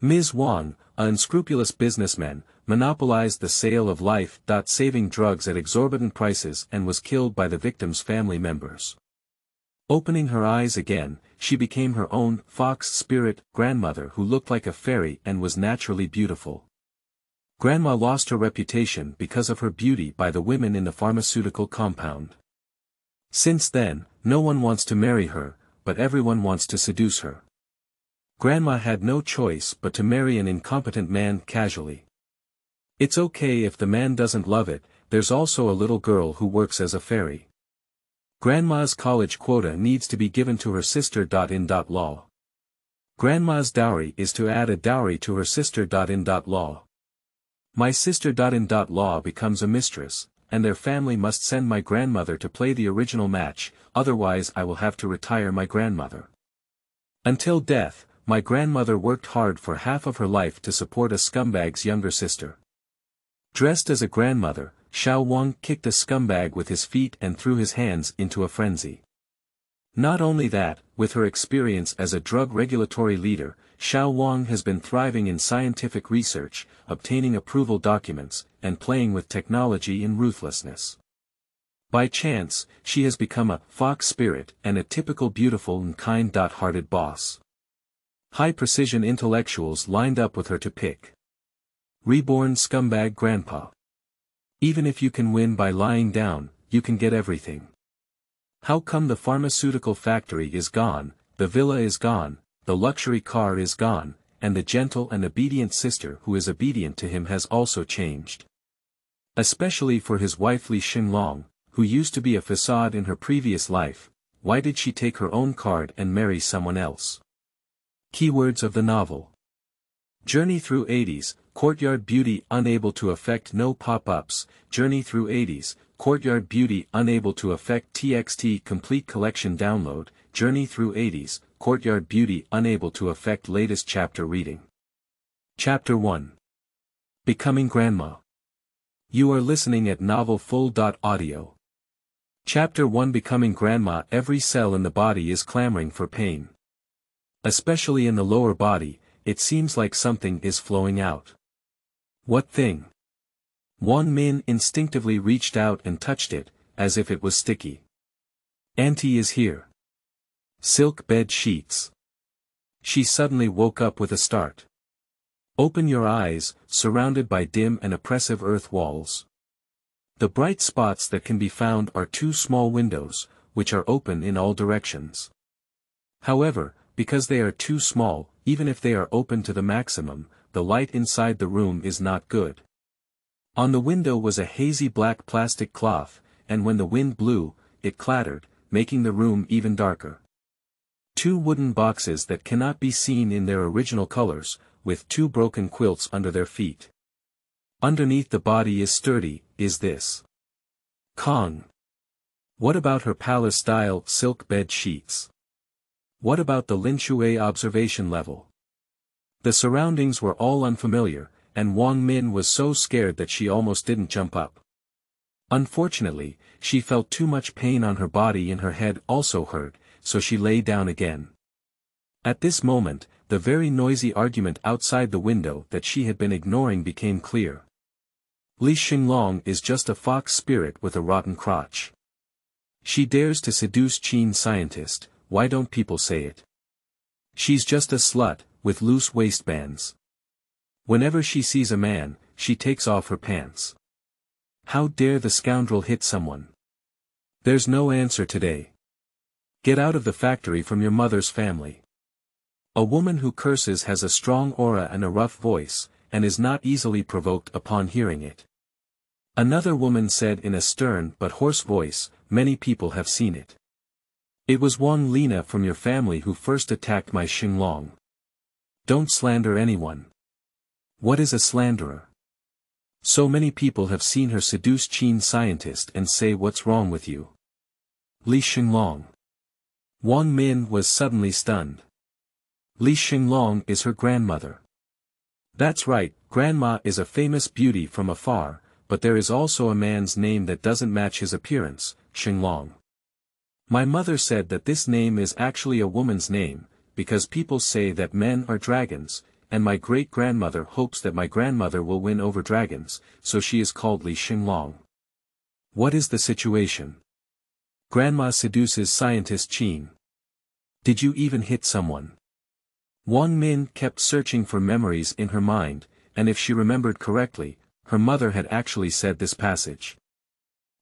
Ms. Wang, an unscrupulous businessman, monopolized the sale of life-saving drugs at exorbitant prices and was killed by the victim's family members. Opening her eyes again, she became her own fox spirit grandmother who looked like a fairy and was naturally beautiful. Grandma lost her reputation because of her beauty by the women in the pharmaceutical compound. Since then, no one wants to marry her, but everyone wants to seduce her. Grandma had no choice but to marry an incompetent man casually. It's okay if the man doesn't love it, there's also a little girl who works as a fairy. Grandma's college quota needs to be given to her sister. Law. Grandma's dowry is to add a dowry to her sister. Law. My sister. Law becomes a mistress, and their family must send my grandmother to play the original match, otherwise I will have to retire my grandmother. Until death, my grandmother worked hard for half of her life to support a scumbag's younger sister. Dressed as a grandmother, Xiao Wang kicked a scumbag with his feet and threw his hands into a frenzy. Not only that, with her experience as a drug regulatory leader, Xiao Wang has been thriving in scientific research, obtaining approval documents, and playing with technology in ruthlessness. By chance, she has become a fox spirit and a typical beautiful and kind-hearted boss. High-precision intellectuals lined up with her to pick. Reborn scumbag grandpa. Even if you can win by lying down, you can get everything. How come the pharmaceutical factory is gone, the villa is gone, the luxury car is gone, and the gentle and obedient sister who is obedient to him has also changed? Especially for his wife Li Xinglong, who used to be a facade in her previous life, why did she take her own card and marry someone else? Keywords of the novel. Journey through 80s, Courtyard beauty unable to affect no pop-ups, Journey through 80s, Courtyard beauty unable to affect TXT complete collection download, Journey through 80s, Courtyard beauty unable to affect latest chapter reading. Chapter 1. Becoming Grandma. You are listening at novelfull.audio. Chapter 1. Becoming Grandma. Every cell in the body is clamoring for pain. Especially in the lower body, it seems like something is flowing out. What thing? Wang Min instinctively reached out and touched it, as if it was sticky. Auntie is here. Silk bed sheets. She suddenly woke up with a start. Open your eyes, surrounded by dim and oppressive earth walls. The bright spots that can be found are two small windows, which are open in all directions. However, because they are too small, even if they are open to the maximum, the light inside the room is not good. On the window was a hazy black plastic cloth, and when the wind blew, it clattered, making the room even darker. Two wooden boxes that cannot be seen in their original colors, with two broken quilts under their feet. Underneath the body is sturdy, is this Kong? What about her palace-style silk bed sheets? What about the Lin Shui observation level? The surroundings were all unfamiliar, and Wang Min was so scared that she almost didn't jump up. Unfortunately, she felt too much pain on her body and her head also hurt, so she lay down again. At this moment, the very noisy argument outside the window that she had been ignoring became clear. Li Xinglong is just a fox spirit with a rotten crotch. She dares to seduce Qin scientist, why don't people say it? She's just a slut, with loose waistbands. Whenever she sees a man, she takes off her pants. How dare the scoundrel hit someone? There's no answer today. Get out of the factory from your mother's family. A woman who curses has a strong aura and a rough voice, and is not easily provoked upon hearing it. Another woman said in a stern but hoarse voice, many people have seen it. It was Wang Lina from your family who first attacked my Xinglong. Don't slander anyone. What is a slanderer? So many people have seen her seduce Qin scientist and say what's wrong with you? Li Xinglong. Wang Min was suddenly stunned. Li Xinglong is her grandmother. That's right, Grandma is a famous beauty from afar, but there is also a man's name that doesn't match his appearance, Xinglong. My mother said that this name is actually a woman's name, because people say that men are dragons, and my great-grandmother hopes that my grandmother will win over dragons, so she is called Li Xinglong. What is the situation? Grandma seduces scientist Qin. Did you even hit someone? Wang Min kept searching for memories in her mind, and if she remembered correctly, her mother had actually said this passage.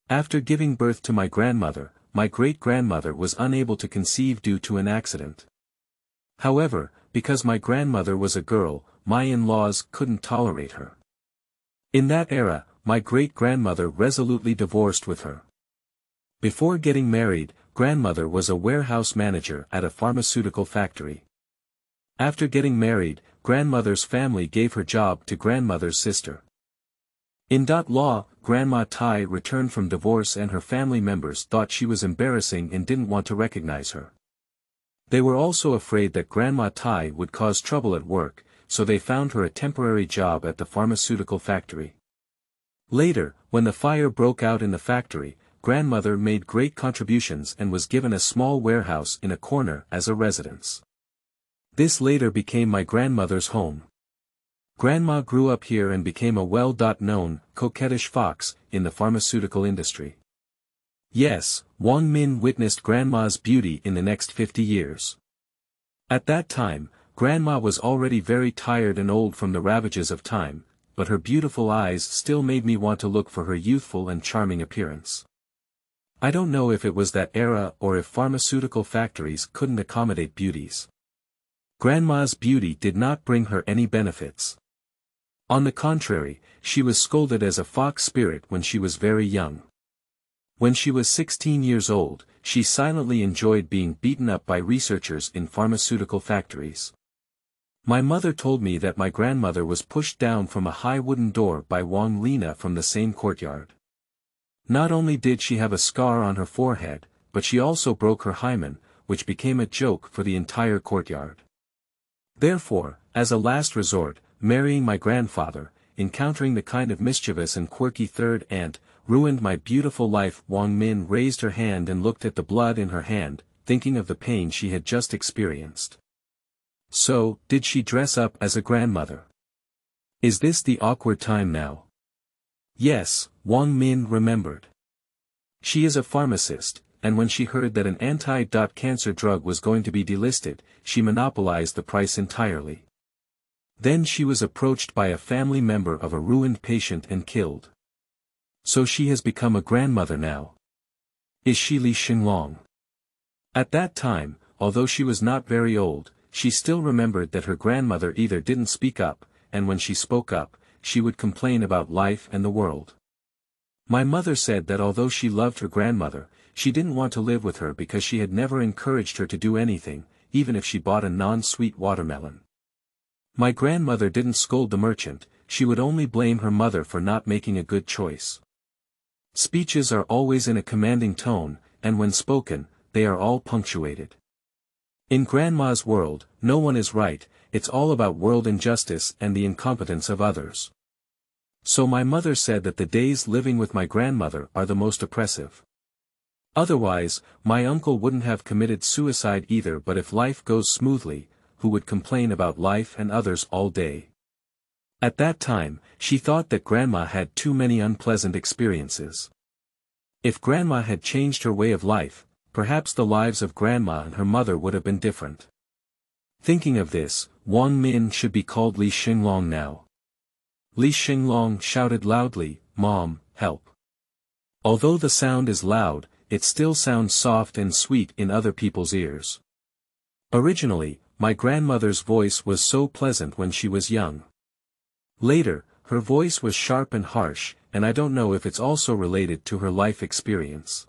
After giving birth to my grandmother, my great-grandmother was unable to conceive due to an accident. However, because my grandmother was a girl, my in-laws couldn't tolerate her. In that era, my great-grandmother resolutely divorced with her. Before getting married, grandmother was a warehouse manager at a pharmaceutical factory. After getting married, grandmother's family gave her job to grandmother's sister. In law, Grandma Tai returned from divorce and her family members thought she was embarrassing and didn't want to recognize her. They were also afraid that Grandma Tai would cause trouble at work, so they found her a temporary job at the pharmaceutical factory. Later, when the fire broke out in the factory, grandmother made great contributions and was given a small warehouse in a corner as a residence. This later became my grandmother's home. Grandma grew up here and became a well-known, coquettish fox, in the pharmaceutical industry. Yes, Wang Min witnessed Grandma's beauty in the next 50 years. At that time, Grandma was already very tired and old from the ravages of time, but her beautiful eyes still made me want to look for her youthful and charming appearance. I don't know if it was that era or if pharmaceutical factories couldn't accommodate beauties. Grandma's beauty did not bring her any benefits. On the contrary, she was scolded as a fox spirit when she was very young. When she was 16 years old, she silently enjoyed being beaten up by researchers in pharmaceutical factories. My mother told me that my grandmother was pushed down from a high wooden door by Wang Lina from the same courtyard. Not only did she have a scar on her forehead, but she also broke her hymen, which became a joke for the entire courtyard. Therefore, as a last resort, marrying my grandfather, encountering the kind of mischievous and quirky third aunt, ruined my beautiful life. Wang Min raised her hand and looked at the blood in her hand, thinking of the pain she had just experienced. So, did she dress up as a grandmother? Is this the awkward time now? Yes, Wang Min remembered. She is a pharmacist, and when she heard that an anti-cancer drug was going to be delisted, she monopolized the price entirely. Then she was approached by a family member of a ruined patient and killed. So she has become a grandmother now. Is she Li Xinglong? At that time, although she was not very old, she still remembered that her grandmother either didn't speak up, and when she spoke up, she would complain about life and the world. My mother said that although she loved her grandmother, she didn't want to live with her because she had never encouraged her to do anything, even if she bought a non-sweet watermelon. My grandmother didn't scold the merchant, she would only blame her mother for not making a good choice. Speeches are always in a commanding tone, and when spoken, they are all punctuated. In Grandma's world, no one is right, it's all about world injustice and the incompetence of others. So my mother said that the days living with my grandmother are the most oppressive. Otherwise, my uncle wouldn't have committed suicide either, but if life goes smoothly, who would complain about life and others all day? At that time, she thought that Grandma had too many unpleasant experiences. If Grandma had changed her way of life, perhaps the lives of Grandma and her mother would have been different. Thinking of this, Wang Min should be called Li Xinglong now. Li Xinglong shouted loudly, "Mom, help." Although the sound is loud, it still sounds soft and sweet in other people's ears. Originally, my grandmother's voice was so pleasant when she was young. Later, her voice was sharp and harsh, and I don't know if it's also related to her life experience.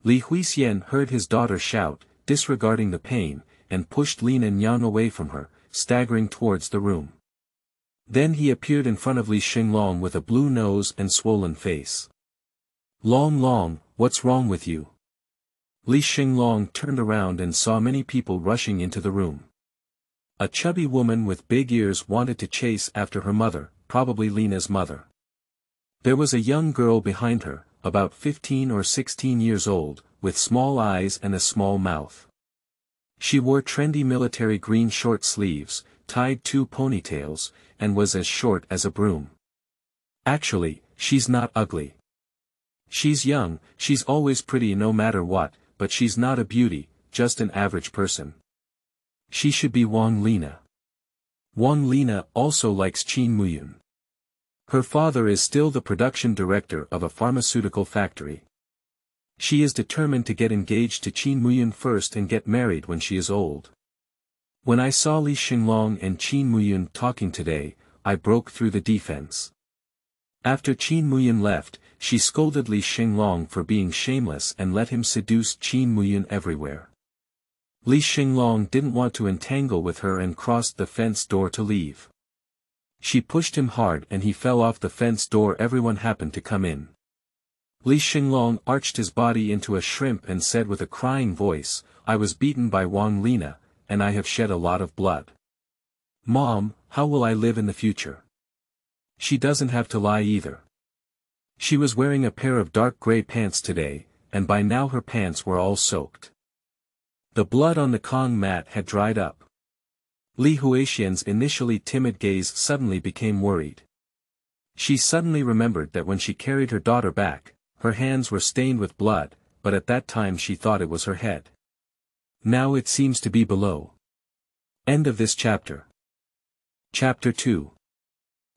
Li Huixian heard his daughter shout, disregarding the pain, and pushed Lin and Yang away from her, staggering towards the room. Then he appeared in front of Li Xinglong with a blue nose and swollen face. "Long, what's wrong with you?" Li Xinglong turned around and saw many people rushing into the room. A chubby woman with big ears wanted to chase after her mother, probably Lina's mother. There was a young girl behind her, about 15 or 16 years old, with small eyes and a small mouth. She wore trendy military green short sleeves, tied 2 ponytails, and was as short as a broom. Actually, she's not ugly. She's young, she's always pretty no matter what, but she's not a beauty, just an average person. She should be Wang Lina. Wang Lina also likes Qin Muyun. Her father is still the production director of a pharmaceutical factory. She is determined to get engaged to Qin Muyun first and get married when she is old. When I saw Li Xinglong and Qin Muyun talking today, I broke through the defense. After Qin Muyun left, she scolded Li Xinglong for being shameless and let him seduce Qin Muyun everywhere. Li Xinglong didn't want to entangle with her and crossed the fence door to leave. She pushed him hard and he fell off the fence door. Everyone happened to come in. Li Xinglong arched his body into a shrimp and said with a crying voice, "I was beaten by Wang Lina, and I have shed a lot of blood. Mom, how will I live in the future?" She doesn't have to lie either. She was wearing a pair of dark gray pants today, and by now her pants were all soaked. The blood on the Kong mat had dried up. Li Huixian's initially timid gaze suddenly became worried. She suddenly remembered that when she carried her daughter back, her hands were stained with blood, but at that time she thought it was her head. Now it seems to be below. End of this chapter. Chapter 2.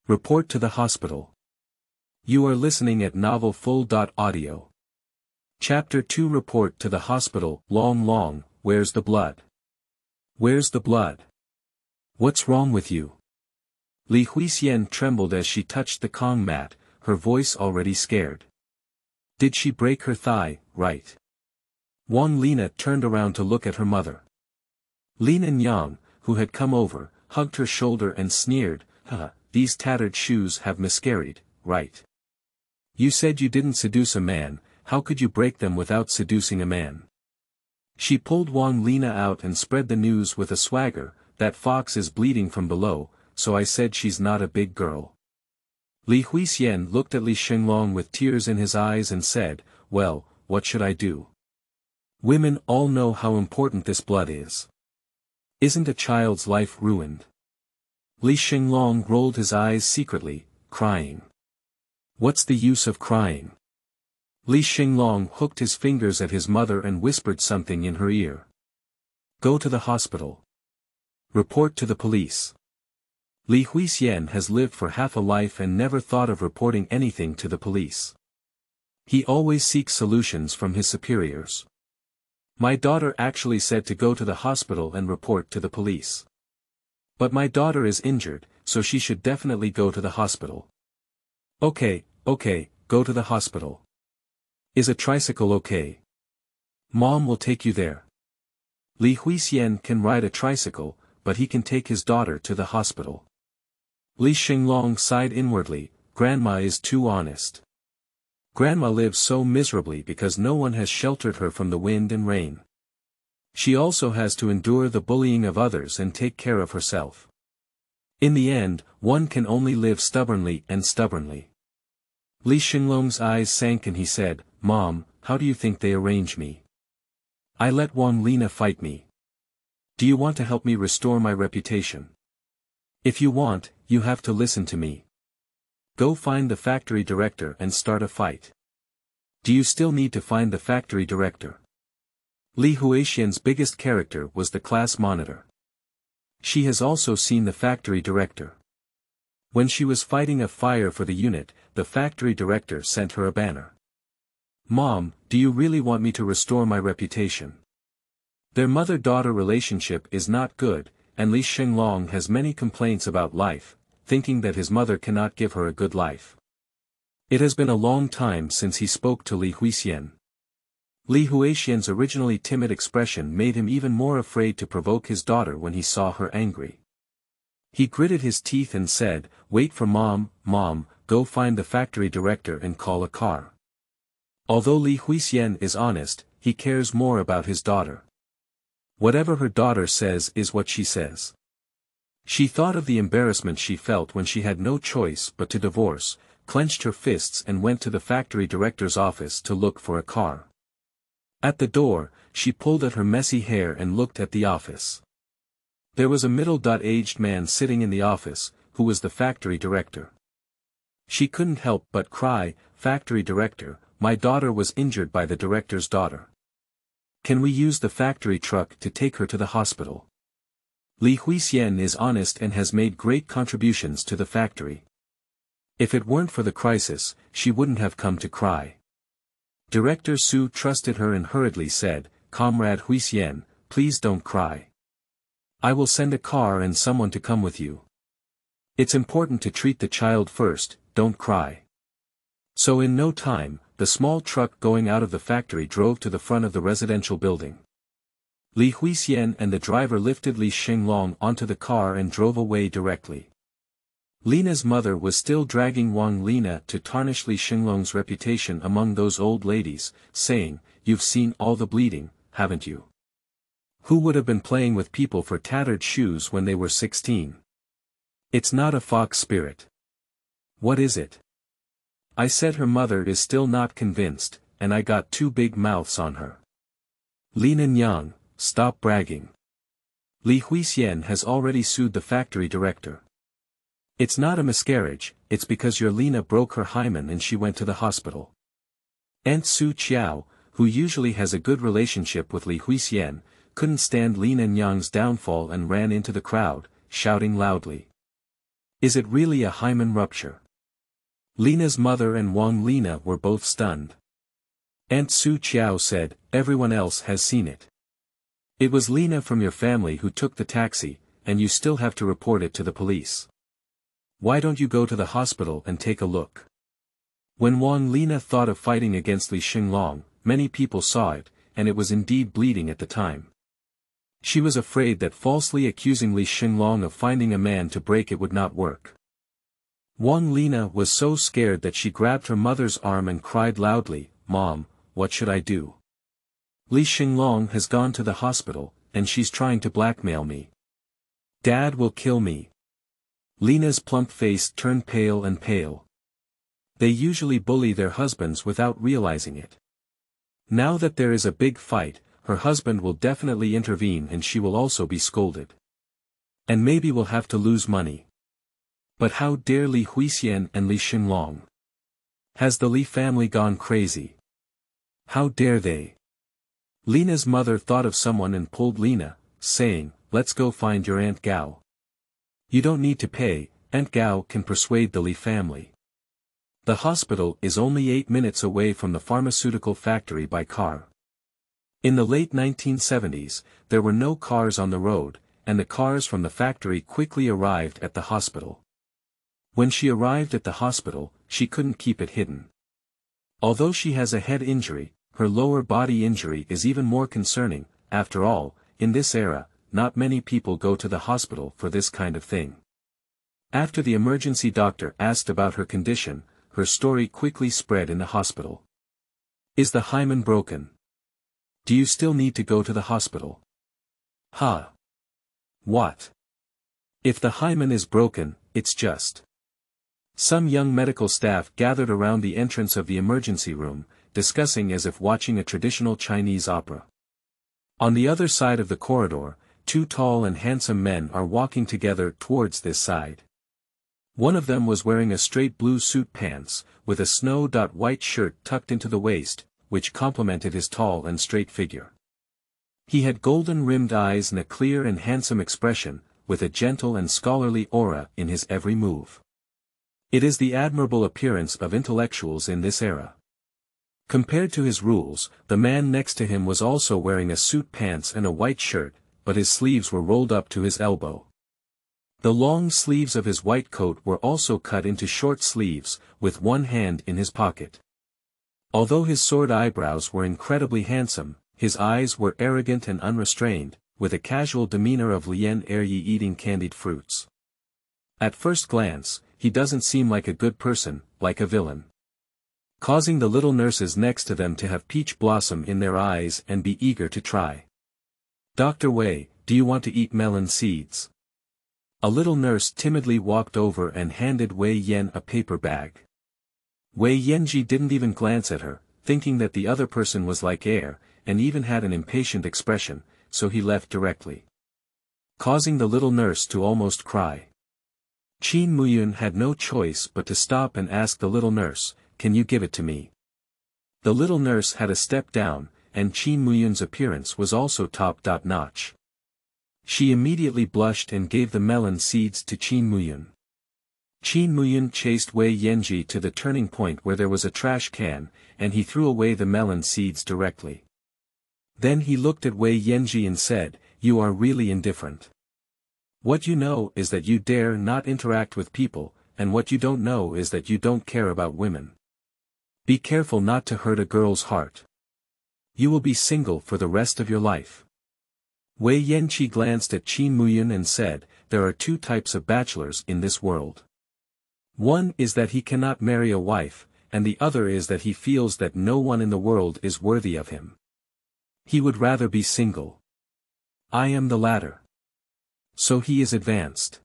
Report to the hospital. You are listening at novelfull.audio. Chapter 2. Report to the hospital. Long, where's the blood? Where's the blood? What's wrong with you? Li Huixian trembled as she touched the Kong mat, her voice already scared. Did she break her thigh, right? Wang Lina turned around to look at her mother. Lin and Yang, who had come over, hugged her shoulder and sneered, these tattered shoes have miscarried, right? You said you didn't seduce a man, how could you break them without seducing a man? She pulled Wang Lina out and spread the news with a swagger, that fox is bleeding from below, so I said she's not a big girl. Li Huixian looked at Li Xinglong with tears in his eyes and said, well, what should I do? Women all know how important this blood is. Isn't a child's life ruined? Li Xinglong rolled his eyes secretly, crying. What's the use of crying? Li Xinglong hooked his fingers at his mother and whispered something in her ear. Go to the hospital. Report to the police. Li Huixian has lived for half a life and never thought of reporting anything to the police. He always seeks solutions from his superiors. My daughter actually said to go to the hospital and report to the police. But my daughter is injured, so she should definitely go to the hospital. Okay, go to the hospital. Is a tricycle okay? Mom will take you there. Li Huixian can ride a tricycle, but he can take his daughter to the hospital. Li Xinglong sighed inwardly, Grandma is too honest. Grandma lives so miserably because no one has sheltered her from the wind and rain. She also has to endure the bullying of others and take care of herself. In the end, one can only live stubbornly and stubbornly. Li Xinglong's eyes sank and he said, Mom, how do you think they arrange me? I let Wang Lina fight me. Do you want to help me restore my reputation? If you want, you have to listen to me. Go find the factory director and start a fight. Do you still need to find the factory director? Li Huixian's biggest character was the class monitor. She has also seen the factory director. When she was fighting a fire for the unit, the factory director sent her a banner. Mom, do you really want me to restore my reputation? Their mother-daughter relationship is not good, and Li Xinglong has many complaints about life, thinking that his mother cannot give her a good life. It has been a long time since he spoke to Li Huixian. Li Huixian's originally timid expression made him even more afraid to provoke his daughter when he saw her angry. He gritted his teeth and said, Wait for Mom, go find the factory director and call a car. Although Li Huixian is honest, he cares more about his daughter. Whatever her daughter says is what she says. She thought of the embarrassment she felt when she had no choice but to divorce, clenched her fists and went to the factory director's office to look for a car. At the door, she pulled at her messy hair and looked at the office. There was a middle-aged man sitting in the office, who was the factory director. She couldn't help but cry, "Factory director, my daughter was injured by the director's daughter. Can we use the factory truck to take her to the hospital? Li Huixien is honest and has made great contributions to the factory. If it weren't for the crisis, she wouldn't have come to cry." Director Su trusted her and hurriedly said, "Comrade Huixien, please don't cry. I will send a car and someone to come with you. It's important to treat the child first, don't cry." So in no time, the small truck going out of the factory drove to the front of the residential building. Li Huixien and the driver lifted Li Xinglong onto the car and drove away directly. Lina's mother was still dragging Wang Lina to tarnish Li Xinglong's reputation among those old ladies, saying, "You've seen all the bleeding, haven't you? Who would have been playing with people for tattered shoes when they were 16? It's not a fox spirit. What is it?" I said her mother is still not convinced, and I got two big mouths on her. Lina Nyang, stop bragging. Li Huixien has already sued the factory director. It's not a miscarriage, it's because your Lina broke her hymen and she went to the hospital. Aunt Su Qiao, who usually has a good relationship with Li Huixien, couldn't stand Lina Nyang's downfall and ran into the crowd, shouting loudly. "Is it really a hymen rupture?" Lina's mother and Wang Lina were both stunned. Aunt Su Qiao said, "Everyone else has seen it. It was Lina from your family who took the taxi, and you still have to report it to the police. Why don't you go to the hospital and take a look?" When Wang Lina thought of fighting against Li Xinglong, many people saw it, and it was indeed bleeding at the time. She was afraid that falsely accusing Li Xinglong of finding a man to break it would not work. Wang Lina was so scared that she grabbed her mother's arm and cried loudly, "Mom, what should I do? Li Xinglong has gone to the hospital, and she's trying to blackmail me. Dad will kill me." Lina's plump face turned pale and pale. They usually bully their husbands without realizing it. Now that there is a big fight, her husband will definitely intervene and she will also be scolded. And maybe will have to lose money. But how dare Li Huixien and Li Xinglong? Has the Li family gone crazy? How dare they? Lina's mother thought of someone and pulled Lina, saying, "Let's go find your Aunt Gao. You don't need to pay, Aunt Gao can persuade the Li family." The hospital is only 8 minutes away from the pharmaceutical factory by car. In the late 1970s, there were no cars on the road, and the cars from the factory quickly arrived at the hospital. When she arrived at the hospital, she couldn't keep it hidden. Although she has a head injury, her lower body injury is even more concerning. After all, in this era, not many people go to the hospital for this kind of thing. After the emergency doctor asked about her condition, her story quickly spread in the hospital. "Is the hymen broken? Do you still need to go to the hospital?" "Huh? What? If the hymen is broken, it's just..." Some young medical staff gathered around the entrance of the emergency room, discussing as if watching a traditional Chinese opera. On the other side of the corridor, two tall and handsome men are walking together towards this side. One of them was wearing a straight blue suit pants, with a snow-white shirt tucked into the waist, which complemented his tall and straight figure. He had golden-rimmed eyes and a clear and handsome expression, with a gentle and scholarly aura in his every move. It is the admirable appearance of intellectuals in this era. Compared to his rules, the man next to him was also wearing a suit pants and a white shirt, but his sleeves were rolled up to his elbow. The long sleeves of his white coat were also cut into short sleeves, with one hand in his pocket. Although his sword eyebrows were incredibly handsome, his eyes were arrogant and unrestrained, with a casual demeanor of Lien Eryi eating candied fruits. At first glance, he doesn't seem like a good person, like a villain. Causing the little nurses next to them to have peach blossom in their eyes and be eager to try. "Dr. Wei, do you want to eat melon seeds?" A little nurse timidly walked over and handed Wei Yan a paper bag. Wei Yanji didn't even glance at her, thinking that the other person was like air, and even had an impatient expression, so he left directly. causing the little nurse to almost cry. Qin Muyun had no choice but to stop and ask the little nurse, "Can you give it to me?" The little nurse had a step down, and Qin Muyun's appearance was also top-notch. She immediately blushed and gave the melon seeds to Qin Muyun. Qin Muyun chased Wei Yanji to the turning point where there was a trash can, and he threw away the melon seeds directly. Then he looked at Wei Yanji and said, "You are really indifferent. What you know is that you dare not interact with people, and what you don't know is that you don't care about women. Be careful not to hurt a girl's heart. You will be single for the rest of your life." Wei Yanji glanced at Qin Muyun and said, "There are two types of bachelors in this world. One is that he cannot marry a wife, and the other is that he feels that no one in the world is worthy of him. He would rather be single. I am the latter. So he is advanced."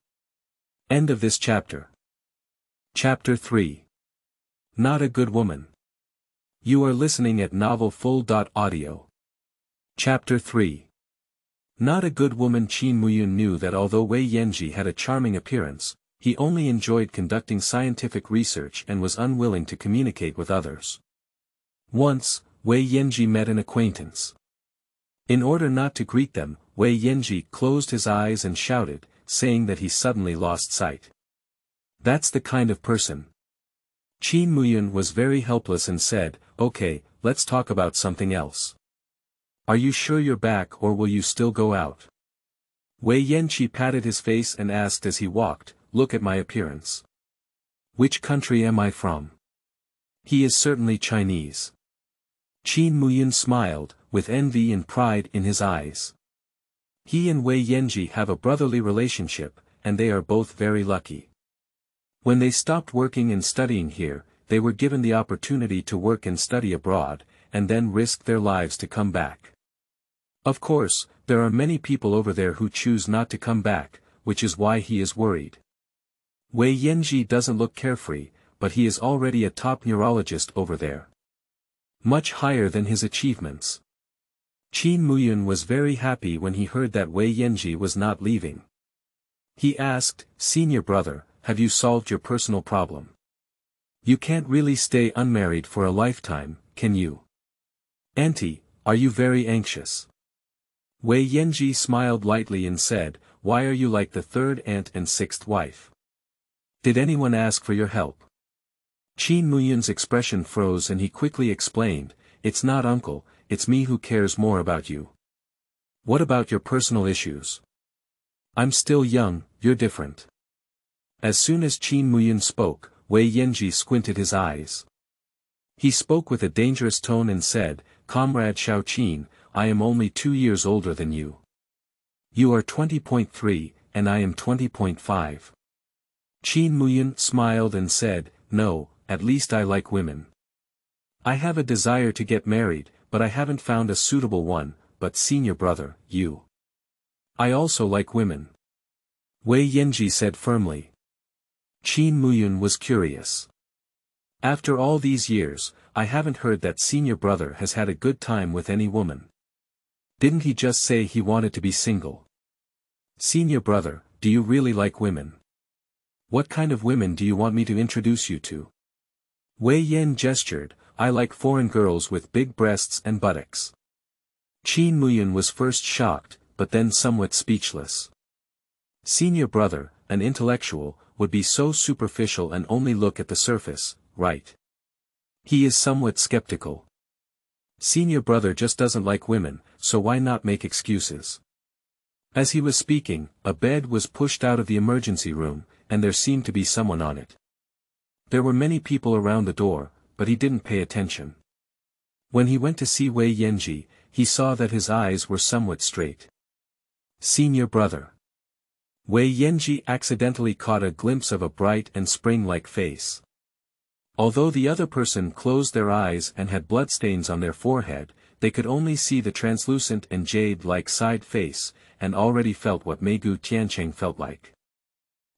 End of this chapter. Chapter 3. Not a Good Woman. You are listening at novelfull.audio. Chapter 3. Not a Good Woman. Qin Muyun knew that although Wei Yanji had a charming appearance, he only enjoyed conducting scientific research and was unwilling to communicate with others. Once, Wei Yanji met an acquaintance. In order not to greet them, Wei Yanji closed his eyes and shouted, saying that he suddenly lost sight. That's the kind of person. Qin Muyun was very helpless and said, "Okay, let's talk about something else. Are you sure you're back or will you still go out?" Wei Yanji patted his face and asked as he walked, "Look at my appearance. Which country am I from?" He is certainly Chinese. Qin Muyun smiled, with envy and pride in his eyes. He and Wei Yanji have a brotherly relationship, and they are both very lucky. When they stopped working and studying here, they were given the opportunity to work and study abroad, and then risked their lives to come back. Of course, there are many people over there who choose not to come back, which is why he is worried. Wei Yanji doesn't look carefree, but he is already a top neurologist over there. Much higher than his achievements. Qin Muyun was very happy when he heard that Wei Yanji was not leaving. He asked, "Senior brother, have you solved your personal problem? You can't really stay unmarried for a lifetime, can you? Auntie, are you very anxious?" Wei Yanji smiled lightly and said, "Why are you like the third aunt and sixth wife? Did anyone ask for your help?" Qin Muyun's expression froze and he quickly explained, "It's not uncle, it's me who cares more about you. What about your personal issues? I'm still young, you're different." As soon as Qin Muyun spoke, Wei Yanji squinted his eyes. He spoke with a dangerous tone and said, "Comrade Xiaoqin, I am only 2 years older than you. You are 20.3, and I am 20.5. Qin Muyun smiled and said, "No, at least I like women. I have a desire to get married, but I haven't found a suitable one, but senior brother, you. I also like women." Wei Yanji said firmly. Qin Muyun was curious. "After all these years, I haven't heard that senior brother has had a good time with any woman. Didn't he just say he wanted to be single? Senior brother, do you really like women? What kind of women do you want me to introduce you to?" Wei Yan gestured, "I like foreign girls with big breasts and buttocks." Qin Muyun was first shocked, but then somewhat speechless. Senior brother, an intellectual, would be so superficial and only look at the surface, right? He is somewhat skeptical. Senior brother just doesn't like women, so why not make excuses? As he was speaking, a bed was pushed out of the emergency room, and there seemed to be someone on it. There were many people around the door, but he didn't pay attention. When he went to see Wei Yanji, he saw that his eyes were somewhat straight. Senior brother. Wei Yanji accidentally caught a glimpse of a bright and spring-like face. Although the other person closed their eyes and had bloodstains on their forehead, they could only see the translucent and jade-like side face, and already felt what Meigu Tiancheng felt like.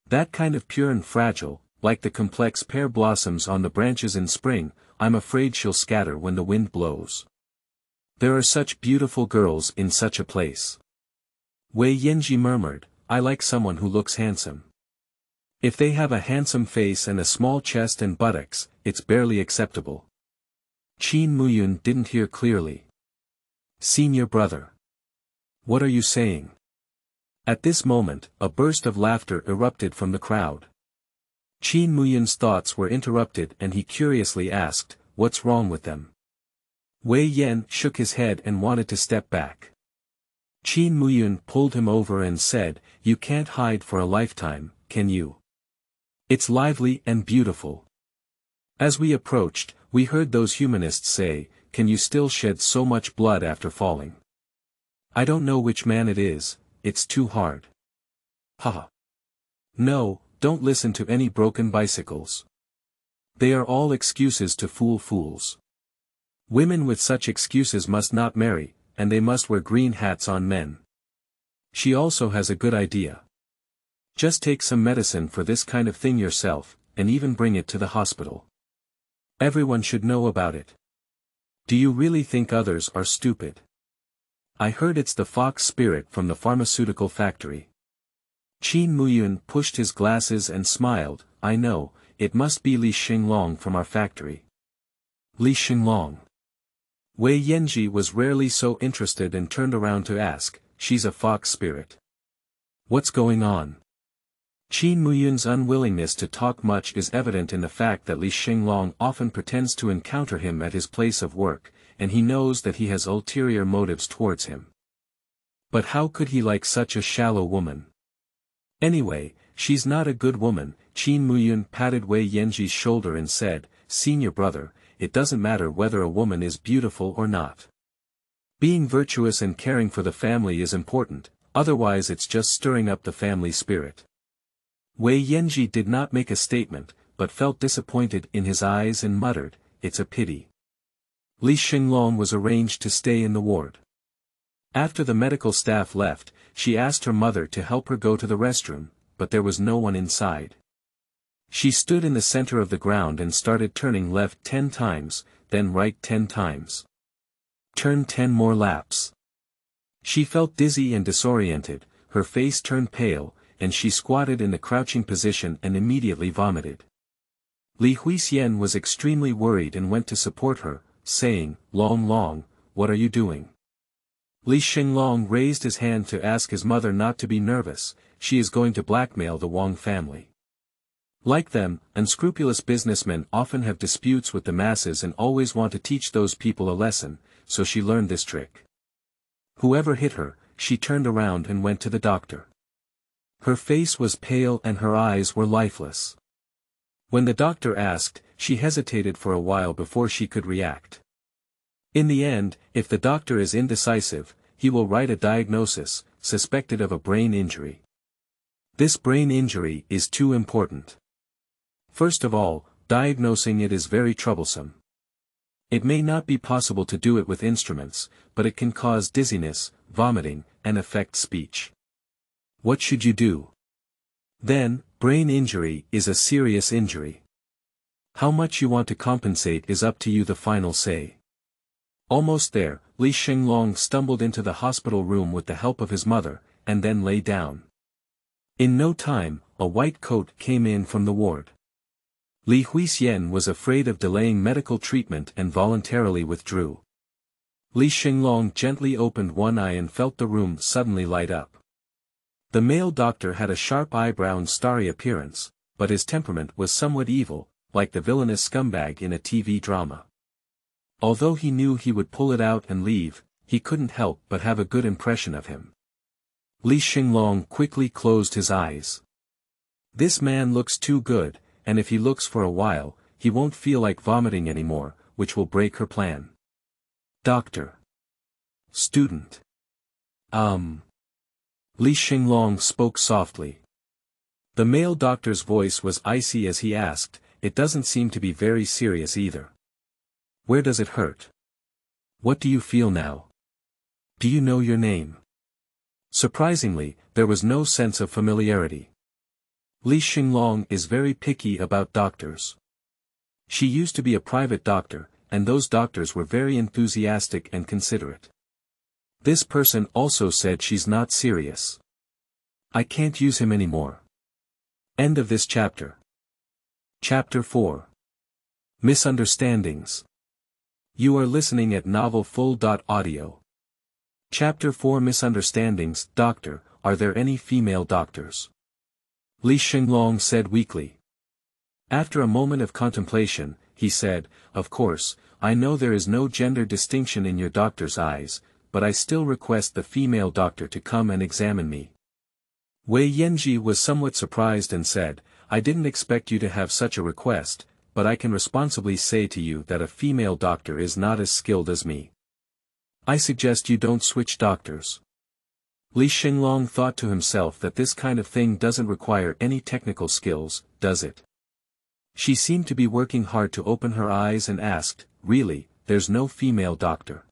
That kind of pure and fragile, like the complex pear blossoms on the branches in spring, I'm afraid she'll scatter when the wind blows. There are such beautiful girls in such a place. Wei Yanji murmured, I like someone who looks handsome. If they have a handsome face and a small chest and buttocks, it's barely acceptable. Qin Muyun didn't hear clearly. Senior brother. What are you saying? At this moment, a burst of laughter erupted from the crowd. Qin Muyun's thoughts were interrupted and he curiously asked, what's wrong with them? Wei Yan shook his head and wanted to step back. Qin Muyun pulled him over and said, you can't hide for a lifetime, can you? It's lively and beautiful. As we approached, we heard those humanists say, can you still shed so much blood after falling? I don't know which man it is, it's too hard. Haha. No, don't listen to any broken bicycles. They are all excuses to fool fools. Women with such excuses must not marry, and they must wear green hats on men. She also has a good idea. Just take some medicine for this kind of thing yourself, and even bring it to the hospital. Everyone should know about it. Do you really think others are stupid? I heard it's the fox spirit from the pharmaceutical factory. Qin Muyun pushed his glasses and smiled, I know, it must be Li Xinglong from our factory. Li Xinglong. Wei Yanji was rarely so interested and turned around to ask, she's a fox spirit. What's going on? Qin Muyun's unwillingness to talk much is evident in the fact that Li Xinglong often pretends to encounter him at his place of work, and he knows that he has ulterior motives towards him. But how could he like such a shallow woman? Anyway, she's not a good woman. Qin Muyun patted Wei Yanji's shoulder and said, Senior brother, it doesn't matter whether a woman is beautiful or not. Being virtuous and caring for the family is important, otherwise it's just stirring up the family spirit. Wei Yanji did not make a statement, but felt disappointed in his eyes and muttered, it's a pity. Li Xinglong was arranged to stay in the ward. After the medical staff left, she asked her mother to help her go to the restroom, but there was no one inside. She stood in the center of the ground and started turning left 10 times, then right 10 times. Turn 10 more laps. She felt dizzy and disoriented, her face turned pale, and she squatted in the crouching position and immediately vomited. Li Huixian was extremely worried and went to support her, saying, Long Long, what are you doing? Li Xinglong raised his hand to ask his mother not to be nervous, she is going to blackmail the Wang family. Like them, unscrupulous businessmen often have disputes with the masses and always want to teach those people a lesson, so she learned this trick. Whoever hit her, she turned around and went to the doctor. Her face was pale and her eyes were lifeless. When the doctor asked, she hesitated for a while before she could react. In the end, if the doctor is indecisive, he will write a diagnosis, suspected of a brain injury. This brain injury is too important. First of all, diagnosing it is very troublesome. It may not be possible to do it with instruments, but it can cause dizziness, vomiting, and affect speech. What should you do? Then, brain injury is a serious injury. How much you want to compensate is up to you, the final say. Almost there, Li Xinglong stumbled into the hospital room with the help of his mother, and then lay down. In no time, a white coat came in from the ward. Li Huixian was afraid of delaying medical treatment and voluntarily withdrew. Li Xinglong gently opened one eye and felt the room suddenly light up. The male doctor had a sharp eyebrow and starry appearance, but his temperament was somewhat evil, like the villainous scumbag in a TV drama. Although he knew he would pull it out and leave, he couldn't help but have a good impression of him. Li Xinglong quickly closed his eyes. This man looks too good, and if he looks for a while, he won't feel like vomiting anymore, which will break her plan. Doctor. Student. Li Xinglong spoke softly. The male doctor's voice was icy as he asked, it doesn't seem to be very serious either. Where does it hurt? What do you feel now? Do you know your name? Surprisingly, there was no sense of familiarity. Li Xinglong is very picky about doctors. She used to be a private doctor, and those doctors were very enthusiastic and considerate. This person also said she's not serious. I can't use him anymore. End of this chapter. Chapter 4. Misunderstandings. You are listening at novelfull.audio. Chapter 4 Misunderstandings. Doctor, are there any female doctors? Li Xinglong said weakly. After a moment of contemplation, he said, of course, I know there is no gender distinction in your doctor's eyes, but I still request the female doctor to come and examine me. Wei Yanji was somewhat surprised and said, I didn't expect you to have such a request, but I can responsibly say to you that a female doctor is not as skilled as me. I suggest you don't switch doctors. Li Xinglong thought to himself that this kind of thing doesn't require any technical skills, does it? She seemed to be working hard to open her eyes and asked, really, there's no female doctor?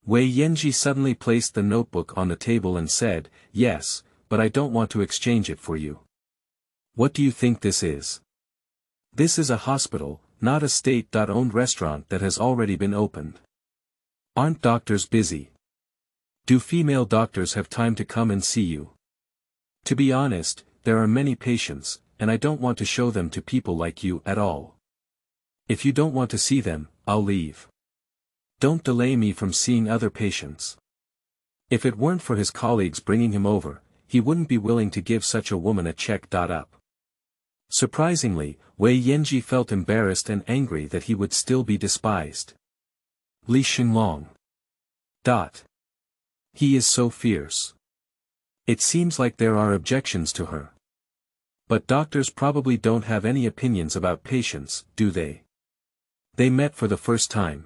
Wei Yanji suddenly placed the notebook on the table and said, yes, but I don't want to exchange it for you. What do you think this is? This is a hospital, not a state-owned restaurant that has already been opened. Aren't doctors busy? Do female doctors have time to come and see you? To be honest, there are many patients, and I don't want to show them to people like you at all. If you don't want to see them, I'll leave. Don't delay me from seeing other patients. If it weren't for his colleagues bringing him over, he wouldn't be willing to give such a woman a check. Up. Surprisingly, Wei Yanji felt embarrassed and angry that he would still be despised. Li Xinglong. He is so fierce. It seems like there are objections to her. But doctors probably don't have any opinions about patients, do they? They met for the first time.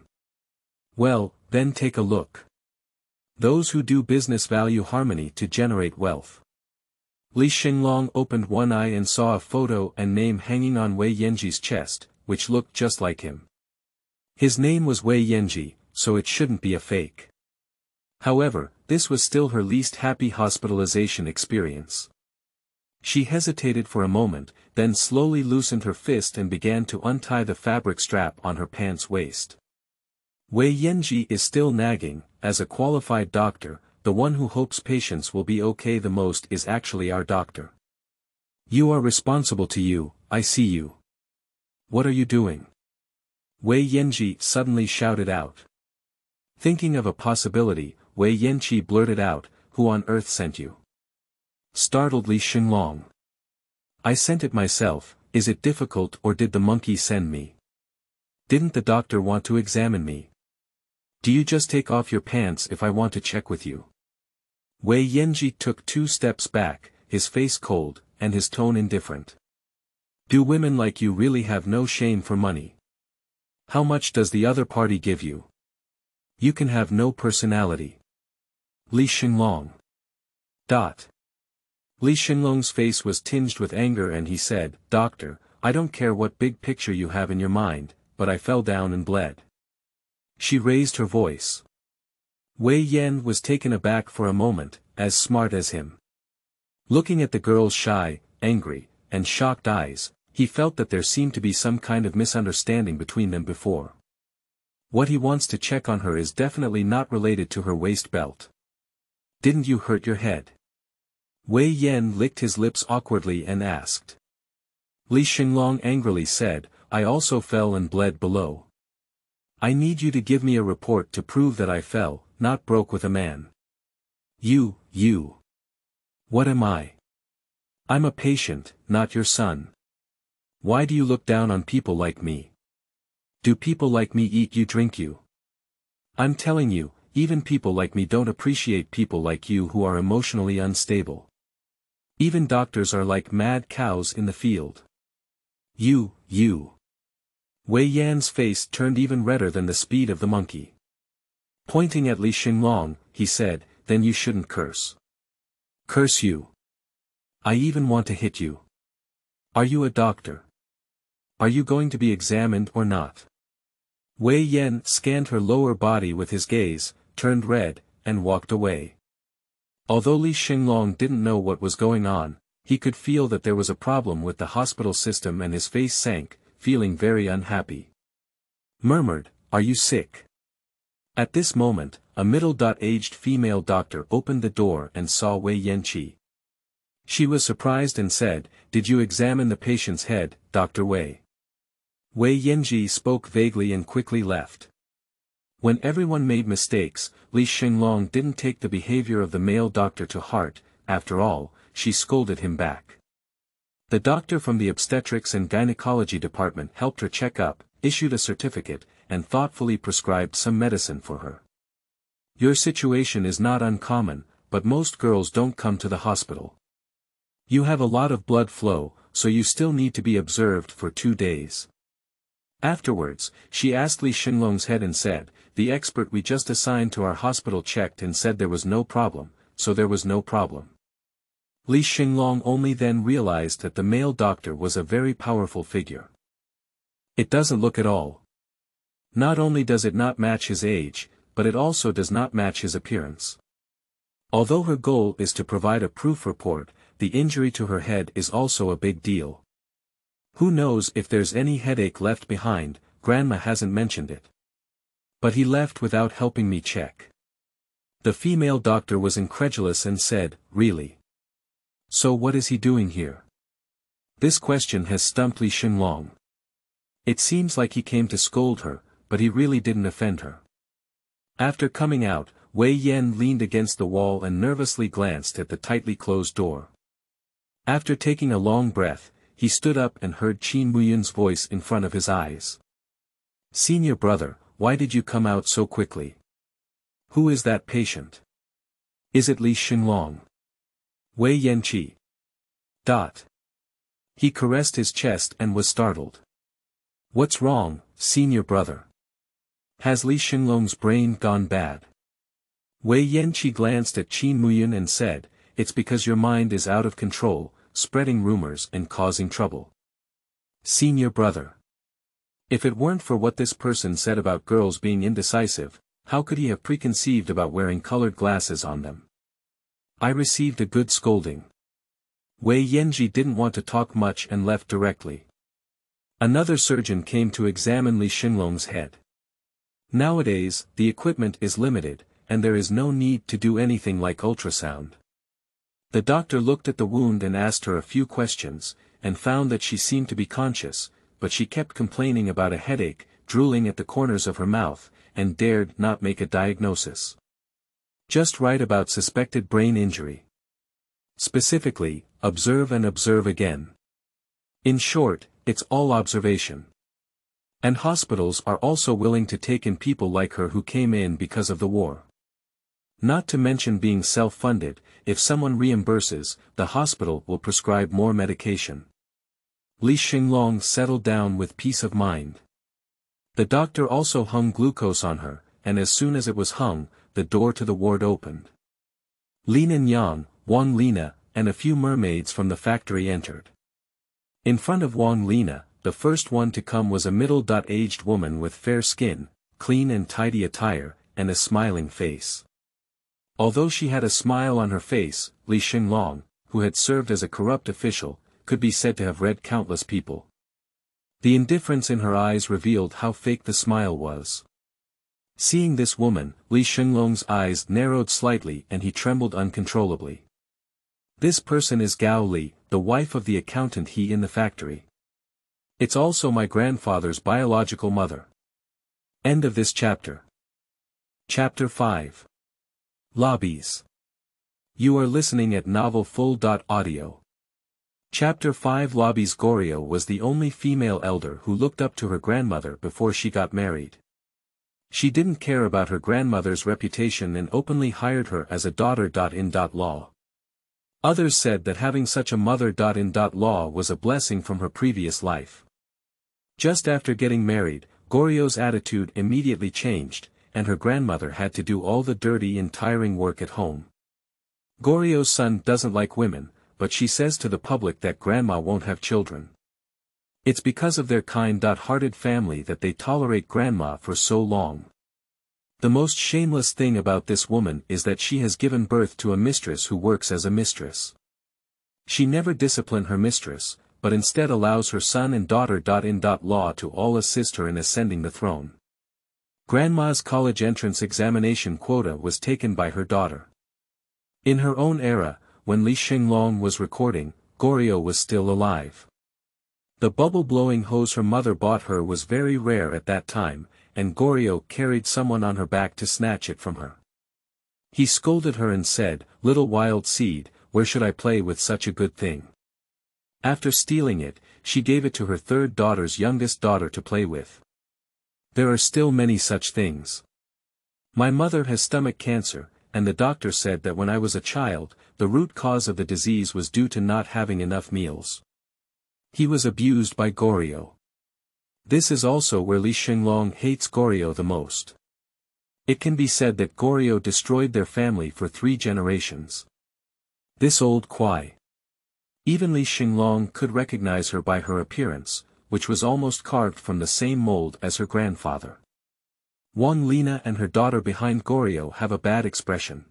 Well, then take a look. Those who do business value harmony to generate wealth. Li Xinglong opened one eye and saw a photo and name hanging on Wei Yanji's chest, which looked just like him. His name was Wei Yanji, so it shouldn't be a fake. However, this was still her least happy hospitalization experience. She hesitated for a moment, then slowly loosened her fist and began to untie the fabric strap on her pants waist. Wei Yanji is still nagging, as a qualified doctor, the one who hopes patients will be okay the most is actually our doctor. You are responsible to you, I see you. What are you doing? Wei Yanji suddenly shouted out. Thinking of a possibility, Wei Yanji blurted out, who on earth sent you? Startled Li Xinglong. I sent it myself, is it difficult or did the monkey send me? Didn't the doctor want to examine me? Do you just take off your pants if I want to check with you? Wei Yanji took 2 steps back, his face cold, and his tone indifferent. Do women like you really have no shame for money? How much does the other party give you? You can have no personality. Li Xinglong. Li Xinglong's face was tinged with anger and he said, Doctor, I don't care what big picture you have in your mind, but I fell down and bled. She raised her voice. Wei Yan was taken aback for a moment, as smart as him. Looking at the girl's shy, angry, and shocked eyes, he felt that there seemed to be some kind of misunderstanding between them before. What he wants to check on her is definitely not related to her waist belt. Didn't you hurt your head? Wei Yan licked his lips awkwardly and asked. Li Xinglong angrily said, I also fell and bled below. I need you to give me a report to prove that I fell, not broke with a man. You. What am I? I'm a patient, not your son. Why do you look down on people like me? Do people like me eat you, drink you? I'm telling you, even people like me don't appreciate people like you who are emotionally unstable. Even doctors are like mad cows in the field. You. Wei Yan's face turned even redder than the speed of the monkey. Pointing at Li Xinglong, he said, then you shouldn't curse. Curse you. I even want to hit you. Are you a doctor? Are you going to be examined or not? Wei Yan scanned her lower body with his gaze, turned red, and walked away. Although Li Xinglong didn't know what was going on, he could feel that there was a problem with the hospital system and his face sank, feeling very unhappy. Murmured, are you sick? At this moment, a middle-aged female doctor opened the door and saw Wei Yanqi. She was surprised and said, "Did you examine the patient's head, Dr. Wei?" Wei Yanqi spoke vaguely and quickly left. When everyone made mistakes, Li Xinglong didn't take the behavior of the male doctor to heart. After all, she scolded him back. The doctor from the obstetrics and gynecology department helped her check up, issued a certificate, and thoughtfully prescribed some medicine for her. "Your situation is not uncommon, but most girls don't come to the hospital. You have a lot of blood flow, so you still need to be observed for 2 days." Afterwards, she asked Li Xinglong's head and said, "The expert we just assigned to our hospital checked and said there was no problem, so there was no problem." Li Xinglong only then realized that the male doctor was a very powerful figure. It doesn't look at all. Not only does it not match his age, but it also does not match his appearance. Although her goal is to provide a proof report, the injury to her head is also a big deal. Who knows if there's any headache left behind, Grandma hasn't mentioned it. But he left without helping me check. The female doctor was incredulous and said, "Really? So what is he doing here?" This question has stumped Li Xinglong. It seems like he came to scold her, but he really didn't offend her. After coming out, Wei Yan leaned against the wall and nervously glanced at the tightly closed door. After taking a long breath, he stood up and heard Qin Muyun's voice in front of his eyes. "Senior brother, why did you come out so quickly? Who is that patient? Is it Li Xinglong? Wei Yanqi?" He caressed his chest and was startled. "What's wrong, senior brother? Has Li Xinglong's brain gone bad?" Wei Yanqi glanced at Qin Muyun and said, "It's because your mind is out of control, spreading rumors and causing trouble. Senior brother. If it weren't for what this person said about girls being indecisive, how could he have preconceived about wearing colored glasses on them? I received a good scolding." Wei Yanqi didn't want to talk much and left directly. Another surgeon came to examine Li Xinglong's head. Nowadays, the equipment is limited, and there is no need to do anything like ultrasound. The doctor looked at the wound and asked her a few questions, and found that she seemed to be conscious, but she kept complaining about a headache, drooling at the corners of her mouth, and dared not make a diagnosis. Just write about suspected brain injury. Specifically, observe and observe again. In short, it's all observation. And hospitals are also willing to take in people like her who came in because of the war. Not to mention being self-funded, if someone reimburses, the hospital will prescribe more medication. Li Xinglong settled down with peace of mind. The doctor also hung glucose on her, and as soon as it was hung, the door to the ward opened. Lin and Yang, Wang Lina, and a few mermaids from the factory entered. In front of Wang Lina, the first one to come was a middle-aged woman with fair skin, clean and tidy attire, and a smiling face. Although she had a smile on her face, Li Xinglong, who had served as a corrupt official, could be said to have read countless people. The indifference in her eyes revealed how fake the smile was. Seeing this woman, Li Xinglong's eyes narrowed slightly and he trembled uncontrollably. This person is Gao Li, the wife of the accountant he in the factory. It's also my grandfather's biological mother. End of this chapter. Chapter 5. Lobbies. You are listening at novelfull.audio. Chapter 5. Lobbies. Goryeo was the only female elder who looked up to her grandmother before she got married. She didn't care about her grandmother's reputation and openly hired her as a daughter-in-law. Others said that having such a mother-in-law was a blessing from her previous life. Just after getting married, Goryeo's attitude immediately changed, and her grandmother had to do all the dirty and tiring work at home. Goryeo's son doesn't like women, but she says to the public that grandma won't have children. It's because of their kind-hearted family that they tolerate grandma for so long. The most shameless thing about this woman is that she has given birth to a mistress who works as a mistress. She never disciplined her mistress, but instead allows her son and daughter-in-law to all assist her in ascending the throne. Grandma's college entrance examination quota was taken by her daughter. In her own era, when Li Xinglong was recording, Goryeo was still alive. The bubble-blowing hose her mother bought her was very rare at that time, and Goryeo carried someone on her back to snatch it from her. He scolded her and said, "Little wild seed, where should I play with such a good thing?" After stealing it, she gave it to her third daughter's youngest daughter to play with. There are still many such things. My mother has stomach cancer, and the doctor said that when I was a child, the root cause of the disease was due to not having enough meals. He was abused by Goryeo. This is also where Li Xinglong hates Goryeo the most. It can be said that Goryeo destroyed their family for 3 generations. This old Kwai. Even Li Xinglong could recognize her by her appearance, which was almost carved from the same mold as her grandfather. Wang Lina and her daughter behind Goryeo have a bad expression.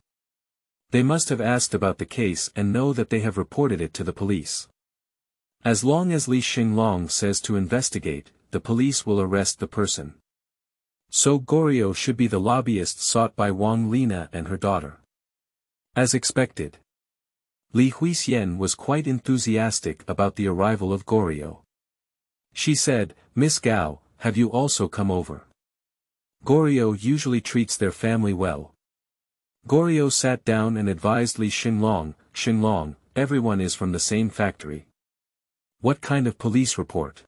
They must have asked about the case and know that they have reported it to the police. As long as Li Xinglong says to investigate, the police will arrest the person. So Goryeo should be the lobbyist sought by Wang Lina and her daughter. As expected, Li Huixian was quite enthusiastic about the arrival of Goryeo. She said, "Miss Gao, have you also come over?" Goryeo usually treats their family well. Goryeo sat down and advised Li Xinglong, "Xinglong, everyone is from the same factory. What kind of police report?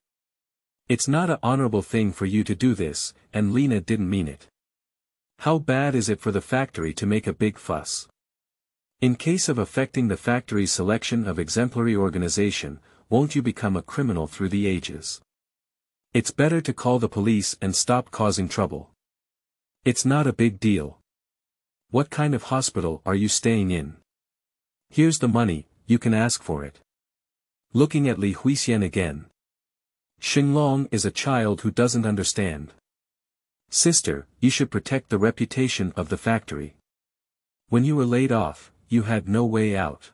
It's not an honorable thing for you to do this," and Lina didn't mean it. "How bad is it for the factory to make a big fuss? In case of affecting the factory's selection of exemplary organization, won't you become a criminal through the ages? It's better to call the police and stop causing trouble. It's not a big deal. What kind of hospital are you staying in? Here's the money, you can ask for it." Looking at Li Huixian again. Xinglong is a child who doesn't understand. "Sister, you should protect the reputation of the factory. When you were laid off, you had no way out.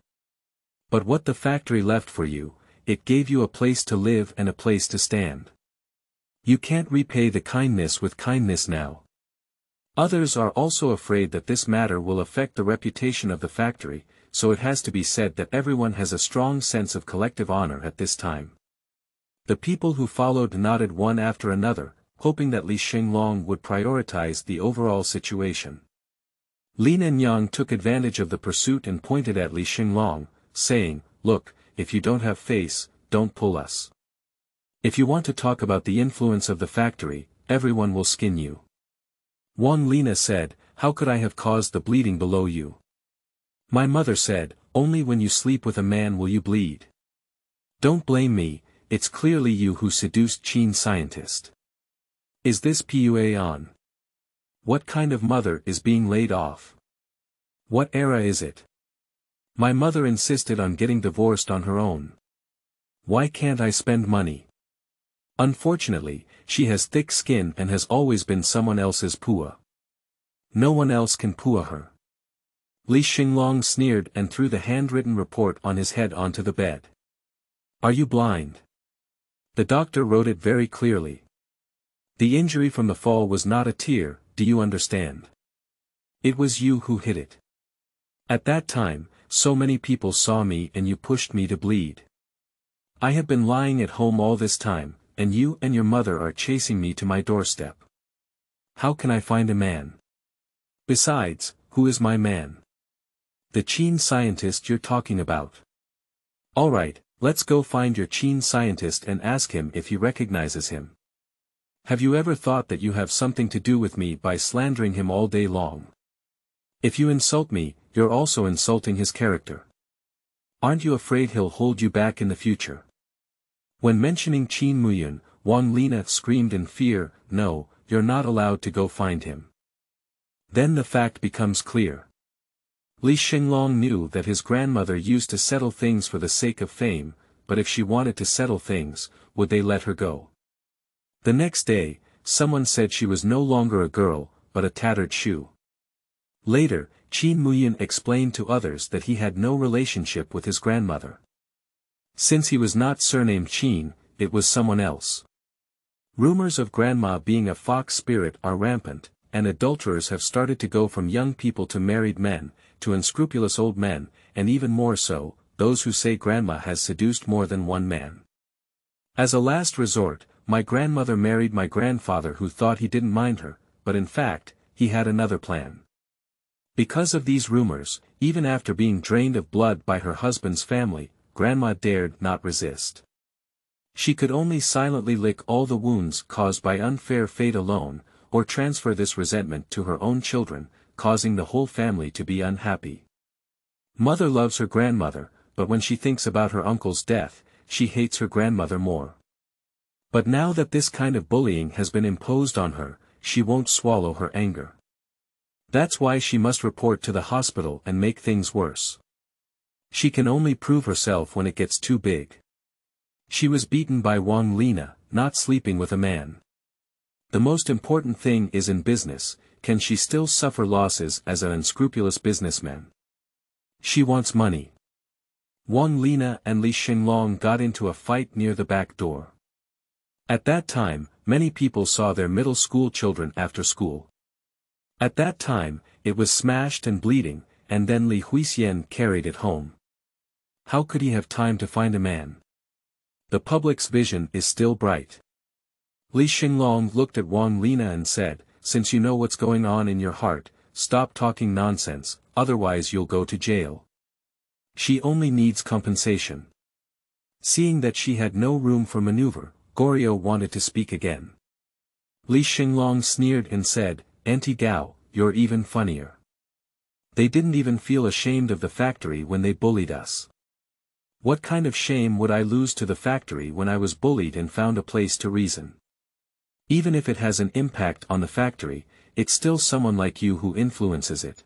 But what the factory left for you, it gave you a place to live and a place to stand. You can't repay the kindness with kindness now. Others are also afraid that this matter will affect the reputation of the factory, so it has to be said that everyone has a strong sense of collective honor at this time." The people who followed nodded one after another, hoping that Li Xinglong would prioritize the overall situation. Lin and Yang took advantage of the pursuit and pointed at Li Xinglong, saying, "Look, if you don't have face, don't pull us. If you want to talk about the influence of the factory, everyone will skin you." Wang Lina said, "How could I have caused the bleeding below you?" My mother said, "Only when you sleep with a man will you bleed. Don't blame me, it's clearly you who seduced Qin scientist. Is this PUA on? What kind of mother is being laid off? What era is it? My mother insisted on getting divorced on her own. Why can't I spend money? Unfortunately, she has thick skin and has always been someone else's pua. No one else can pua her." Li Xinglong sneered and threw the handwritten report on his head onto the bed. "Are you blind? The doctor wrote it very clearly. The injury from the fall was not a tear, do you understand? It was you who hit it. At that time, so many people saw me and you pushed me to bleed. I have been lying at home all this time, and you and your mother are chasing me to my doorstep. How can I find a man? Besides, who is my man? The Qin scientist you're talking about. Alright, let's go find your Qin scientist and ask him if he recognizes him. Have you ever thought that you have something to do with me by slandering him all day long? If you insult me, you're also insulting his character. Aren't you afraid he'll hold you back in the future?" When mentioning Qin Muyun, Wang Lina screamed in fear, "No, you're not allowed to go find him." Then the fact becomes clear. Li Xinglong knew that his grandmother used to settle things for the sake of fame, but if she wanted to settle things, would they let her go? The next day, someone said she was no longer a girl, but a tattered shoe. Later, Qin Muyun explained to others that he had no relationship with his grandmother. Since he was not surnamed Qin, it was someone else. Rumors of grandma being a fox spirit are rampant, and adulterers have started to go from young people to married men, to unscrupulous old men, and even more so, those who say grandma has seduced more than one man. As a last resort, my grandmother married my grandfather who thought he didn't mind her, but in fact, he had another plan. Because of these rumors, even after being drained of blood by her husband's family, grandma dared not resist. She could only silently lick all the wounds caused by unfair fate alone, or transfer this resentment to her own children, causing the whole family to be unhappy. Mother loves her grandmother, but when she thinks about her uncle's death, she hates her grandmother more. But now that this kind of bullying has been imposed on her, she won't swallow her anger. That's why she must report to the hospital and make things worse. She can only prove herself when it gets too big. She was beaten by Wang Lina, not sleeping with a man. The most important thing is in business, can she still suffer losses as an unscrupulous businessman? She wants money. Wang Lina and Li Xinglong got into a fight near the back door. At that time, many people saw their middle school children after school. At that time, it was smashed and bleeding, and then Li Huixian carried it home. How could he have time to find a man? The public's vision is still bright. Li Xinglong looked at Wang Lina and said, "Since you know what's going on in your heart, stop talking nonsense, otherwise you'll go to jail. She only needs compensation." Seeing that she had no room for maneuver, Goryeo wanted to speak again. Li Xinglong sneered and said, "Auntie Gao, you're even funnier. They didn't even feel ashamed of the factory when they bullied us. What kind of shame would I lose to the factory when I was bullied and found a place to reason? Even if it has an impact on the factory, it's still someone like you who influences it.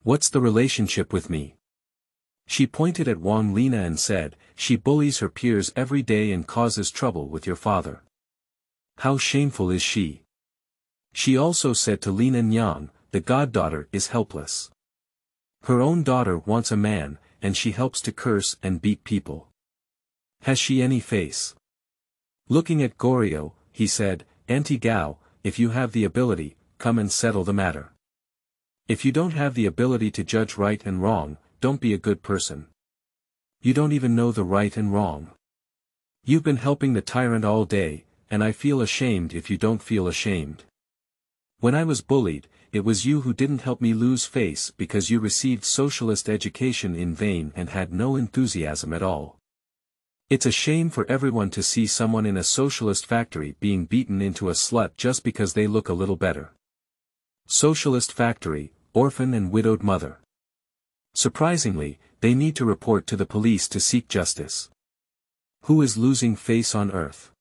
What's the relationship with me?" She pointed at Wang Lina and said, "She bullies her peers every day and causes trouble with your father. How shameful is she?" She also said to Lina Nyang, "The goddaughter is helpless. Her own daughter wants a man, and she helps to curse and beat people. Has she any face?" Looking at Goryeo, he said, "Auntie Gao, if you have the ability, come and settle the matter. If you don't have the ability to judge right and wrong, don't be a good person. You don't even know the right and wrong. You've been helping the tyrant all day, and I feel ashamed if you don't feel ashamed. When I was bullied, it was you who didn't help me lose face because you received socialist education in vain and had no enthusiasm at all. It's a shame for everyone to see someone in a socialist factory being beaten into a slut just because they look a little better. Socialist factory, orphan and widowed mother. Surprisingly, they need to report to the police to seek justice. Who is losing face on earth?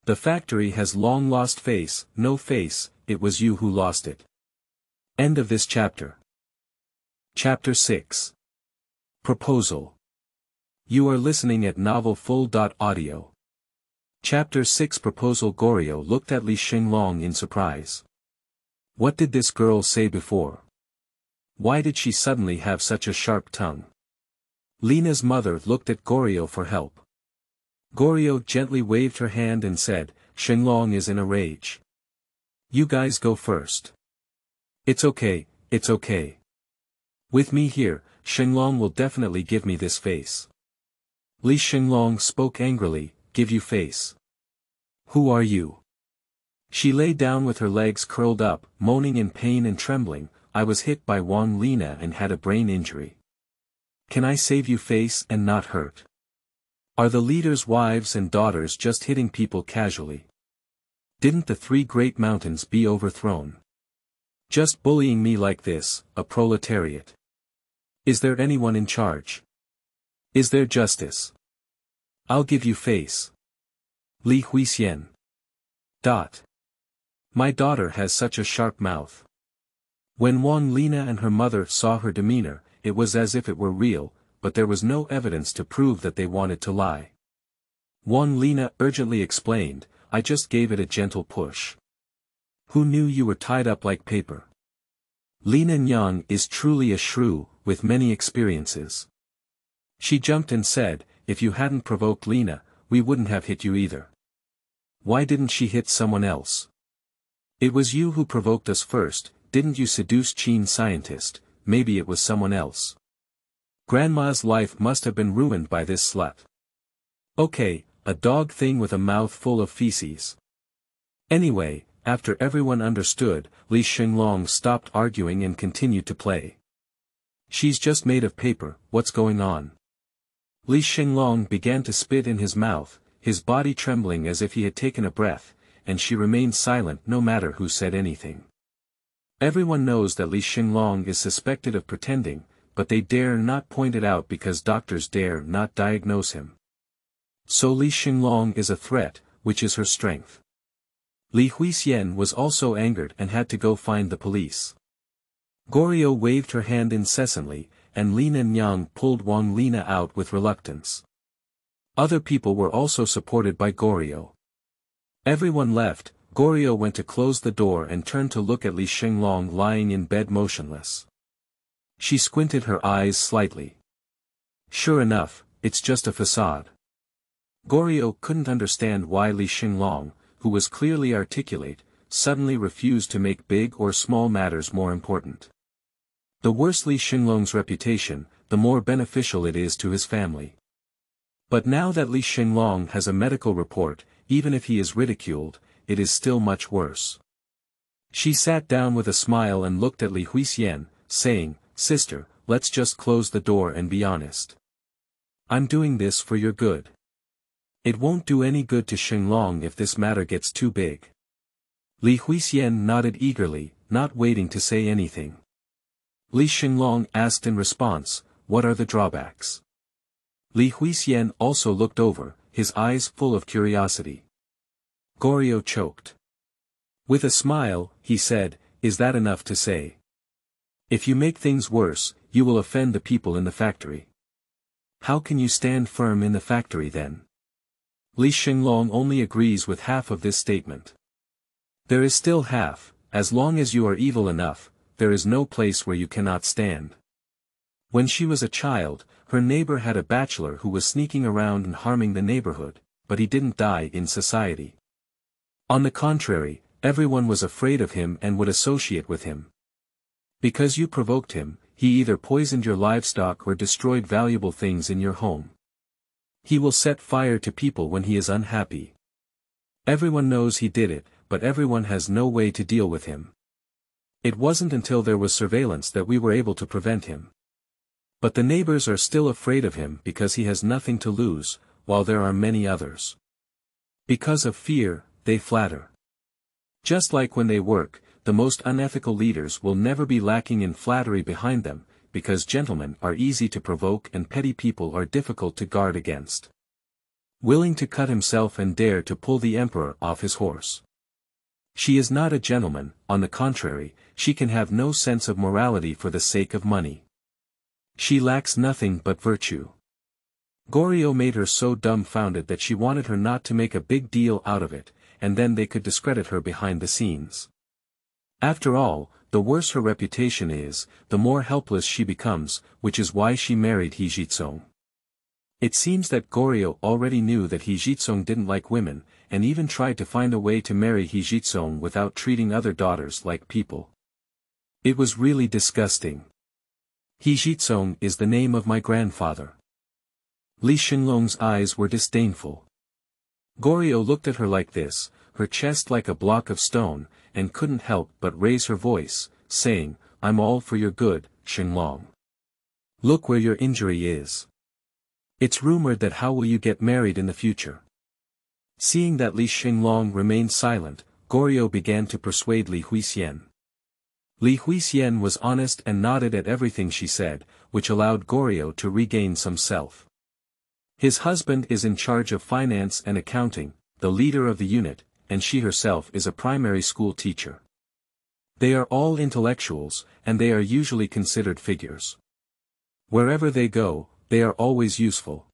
The factory has long lost face, no face, it was you who lost it." End of this chapter. Chapter 6. Proposal. You are listening at novelfull.audio. Chapter 6 Proposal. Goryeo looked at Li Xinglong in surprise. What did this girl say before? Why did she suddenly have such a sharp tongue? Lina's mother looked at Goryeo for help. Goryeo gently waved her hand and said, "Xinglong is in a rage. You guys go first." It's okay, it's okay. With me here, Xinglong will definitely give me this face." Li Xinglong spoke angrily, "Give you face? Who are you?" She lay down with her legs curled up, moaning in pain and trembling, "I was hit by Wang Lina and had a brain injury. Can I save you face and not hurt? Are the leaders' wives and daughters just hitting people casually? Didn't the 3 great mountains be overthrown? Just bullying me like this, a proletariat? Is there anyone in charge? Is there justice? I'll give you face. Li Huixian. My daughter has such a sharp mouth." When Wang Lina and her mother saw her demeanor, it was as if it were real, but there was no evidence to prove that they wanted to lie. Wang Lina urgently explained, "I just gave it a gentle push. Who knew you were tied up like paper?" Lina Nyang is truly a shrew, with many experiences. She jumped and said, "If you hadn't provoked Lina, we wouldn't have hit you either." Why didn't she hit someone else? It was you who provoked us first, didn't you seduce Qin scientist? Maybe it was someone else. Grandma's life must have been ruined by this slut. Okay, a dog thing with a mouth full of feces. Anyway, after everyone understood, Li Xinglong stopped arguing and continued to play. She's just made of paper, what's going on? Li Xinglong began to spit in his mouth, his body trembling as if he had taken a breath, and she remained silent no matter who said anything. Everyone knows that Li Xinglong is suspected of pretending, but they dare not point it out because doctors dare not diagnose him. So Li Xinglong is a threat, which is her strength. Li Huixian was also angered and had to go find the police. Goryeo waved her hand incessantly, and Lina Nyang pulled Wang Lina out with reluctance. Other people were also supported by Goryeo. Everyone left. Goryeo went to close the door and turned to look at Li Xinglong lying in bed motionless. She squinted her eyes slightly. Sure enough, it's just a facade. Goryeo couldn't understand why Li Xinglong, who was clearly articulate, suddenly refused to make big or small matters more important. The worse Li Xinglong's reputation, the more beneficial it is to his family. But now that Li Xinglong has a medical report, even if he is ridiculed, it is still much worse. She sat down with a smile and looked at Li Huixian, saying, "Sister, let's just close the door and be honest. I'm doing this for your good. It won't do any good to Xinglong if this matter gets too big." Li Huixian nodded eagerly, not waiting to say anything. Li Xinglong asked in response, "What are the drawbacks?" Li Huixian also looked over, his eyes full of curiosity. Goryeo choked. With a smile, he said, "Is that enough to say? If you make things worse, you will offend the people in the factory. How can you stand firm in the factory then?" Li Xinglong only agrees with half of this statement. There is still half. As long as you are evil enough, there is no place where you cannot stand. When she was a child, her neighbor had a bachelor who was sneaking around and harming the neighborhood, but he didn't die in society. On the contrary, everyone was afraid of him and would associate with him. Because you provoked him, he either poisoned your livestock or destroyed valuable things in your home. He will set fire to people when he is unhappy. Everyone knows he did it, but everyone has no way to deal with him. It wasn't until there was surveillance that we were able to prevent him. But the neighbors are still afraid of him because he has nothing to lose, while there are many others. Because of fear, they flatter. Just like when they work, the most unethical leaders will never be lacking in flattery behind them, because gentlemen are easy to provoke and petty people are difficult to guard against. Willing to cut himself and dare to pull the emperor off his horse. She is not a gentleman, on the contrary, she can have no sense of morality for the sake of money. She lacks nothing but virtue. Goryeo made her so dumbfounded that she wanted her not to make a big deal out of it, and then they could discredit her behind the scenes. After all, the worse her reputation is, the more helpless she becomes, which is why she married He Jitsong. It seems that Goryeo already knew that He Jitsong didn't like women, and even tried to find a way to marry He Jitsong without treating other daughters like people. It was really disgusting. He Jitsong is the name of my grandfather. Li Xinglong's eyes were disdainful. Goryeo looked at her like this, her chest like a block of stone, and couldn't help but raise her voice, saying, "I'm all for your good, Xinglong. Look where your injury is. It's rumored that how will you get married in the future?" Seeing that Li Xinglong remained silent, Goryeo began to persuade Li Huixian. Li Huixian was honest and nodded at everything she said, which allowed Goryeo to regain some self. His husband is in charge of finance and accounting, the leader of the unit, and she herself is a primary school teacher. They are all intellectuals, and they are usually considered figures. Wherever they go, they are always useful.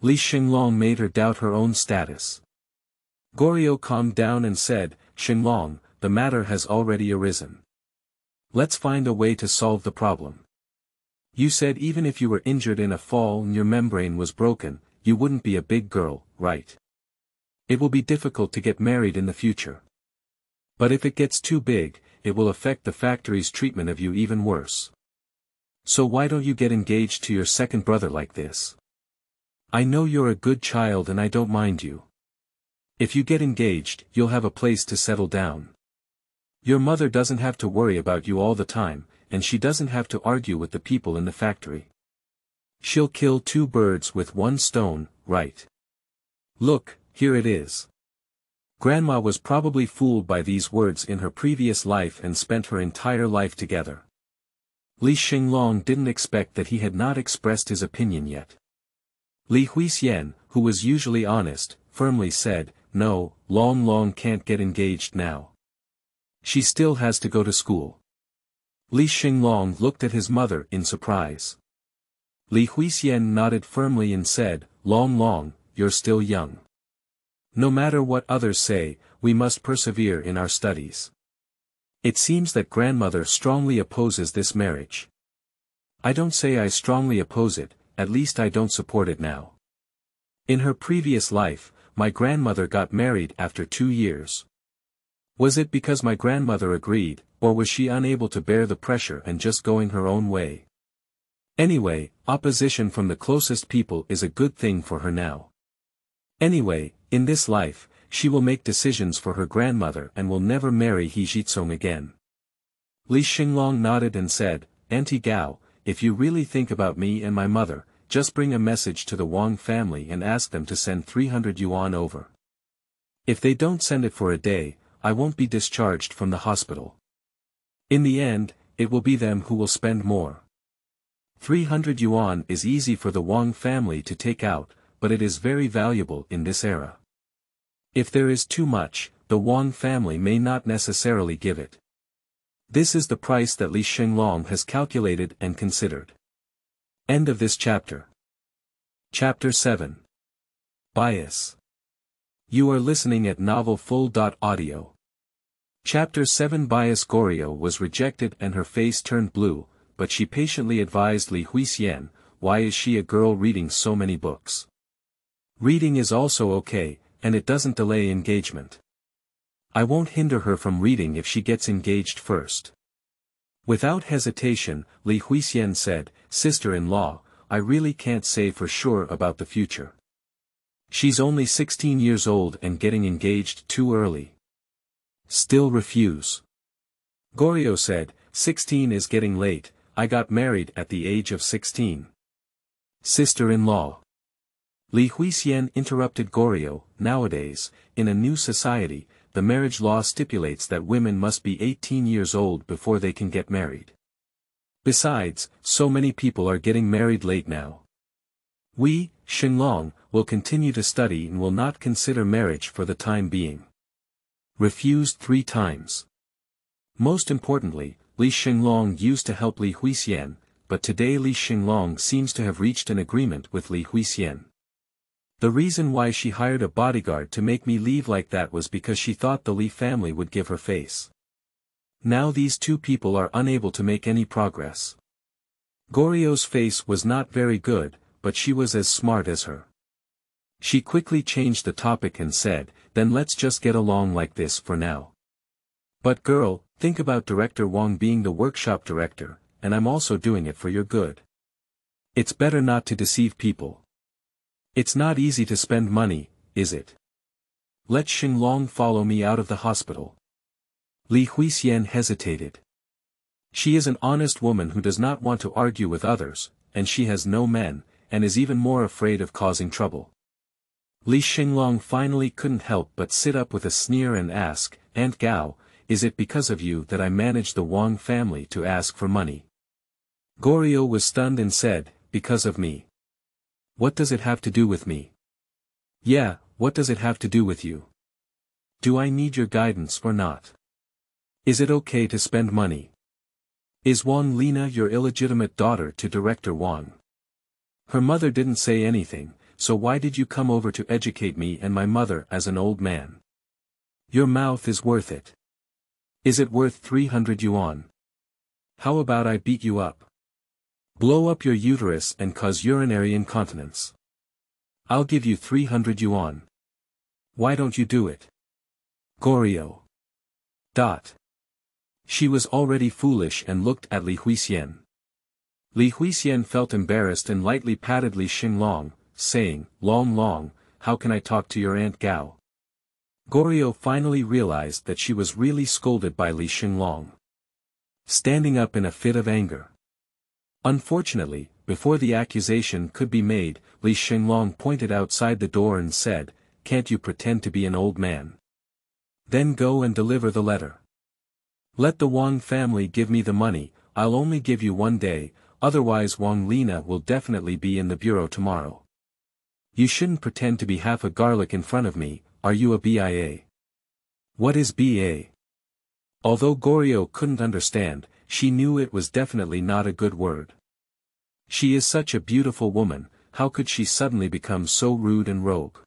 Li Xinglong made her doubt her own status. Goryeo calmed down and said, "Xinglong, the matter has already arisen. Let's find a way to solve the problem. You said even if you were injured in a fall and your membrane was broken, you wouldn't be a big girl, right? It will be difficult to get married in the future. But if it gets too big, it will affect the factory's treatment of you even worse. So why don't you get engaged to your second brother like this? I know you're a good child and I don't mind you. If you get engaged, you'll have a place to settle down. Your mother doesn't have to worry about you all the time, and she doesn't have to argue with the people in the factory. She'll kill two birds with one stone, right? Look, here it is. Grandma was probably fooled by these words in her previous life and spent her entire life together. Li Xinglong didn't expect that he had not expressed his opinion yet. Li Huixian, who was usually honest, firmly said, "No, Long Long can't get engaged now. She still has to go to school." Li Xinglong looked at his mother in surprise. Li Huixian nodded firmly and said, "Long Long, you're still young. No matter what others say, we must persevere in our studies." It seems that grandmother strongly opposes this marriage. I don't say I strongly oppose it, at least I don't support it now. In her previous life, my grandmother got married after 2 years. Was it because my grandmother agreed, or was she unable to bear the pressure and just going her own way? Anyway, opposition from the closest people is a good thing for her now. Anyway, in this life, she will make decisions for her grandmother and will never marry He Jitsong again. Li Xinglong nodded and said, "Auntie Gao, if you really think about me and my mother, just bring a message to the Wang family and ask them to send 300 yuan over. If they don't send it for a day, I won't be discharged from the hospital. In the end, it will be them who will spend more. 300 yuan is easy for the Wang family to take out, but it is very valuable in this era. If there is too much, the Wang family may not necessarily give it. This is the price that Li Xinglong has calculated and considered." End of this chapter. Chapter 7. Bias. You are listening at novelfull.audio. Chapter 7. Bias. Goryeo was rejected and her face turned blue, but she patiently advised Li Huixian, "Why is she a girl reading so many books? Reading is also okay, and it doesn't delay engagement. I won't hinder her from reading if she gets engaged first." Without hesitation, Li Huixian said, "Sister-in-law, I really can't say for sure about the future. She's only 16 years old and getting engaged too early. Still refuse." Goryeo said, 16 is getting late, I got married at the age of 16. Sister-in-law. Li Huixian interrupted Goryeo, nowadays, in a new society, the marriage law stipulates that women must be 18 years old before they can get married. Besides, so many people are getting married late now. We, Xinglong, will continue to study and will not consider marriage for the time being. Refused 3 times. Most importantly, Li Xinglong used to help Li Huixian, but today Li Xinglong seems to have reached an agreement with Li Huixian. The reason why she hired a bodyguard to make me leave like that was because she thought the Li family would give her face. Now these two people are unable to make any progress. Goryeo's face was not very good, but she was as smart as her. She quickly changed the topic and said, "Then let's just get along like this for now. But girl, think about Director Wang being the workshop director, and I'm also doing it for your good. It's better not to deceive people. It's not easy to spend money, is it? Let Xinglong follow me out of the hospital." Li Huixian hesitated. She is an honest woman who does not want to argue with others, and she has no men, and is even more afraid of causing trouble. Li Xinglong finally couldn't help but sit up with a sneer and ask, "Aunt Gao, is it because of you that I managed the Wang family to ask for money?" Goryeo was stunned and said, "Because of me? What does it have to do with me?" "Yeah, what does it have to do with you? Do I need your guidance or not? Is it okay to spend money? Is Wang Lina your illegitimate daughter to Director Wang? Her mother didn't say anything, so why did you come over to educate me and my mother as an old man? Your mouth is worth it. Is it worth 300 yuan? How about I beat you up? Blow up your uterus and cause urinary incontinence. I'll give you 300 yuan. Why don't you do it? Goryo. She was already foolish and looked at Li Huixian. Li Huixian felt embarrassed and lightly patted Li Xinglong, saying, Long, how can I talk to your Aunt Gao? Goryo finally realized that she was really scolded by Li Xinglong. Standing up in a fit of anger. Unfortunately, before the accusation could be made, Li Xinglong pointed outside the door and said, Can't you pretend to be an old man? Then go and deliver the letter. Let the Wang family give me the money, I'll only give you 1 day, otherwise Wang Lina will definitely be in the bureau tomorrow. You shouldn't pretend to be half a garlic in front of me, are you a BIA? What is BA? Although Goryo couldn't understand, she knew it was definitely not a good word. She is such a beautiful woman, how could she suddenly become so rude and rogue?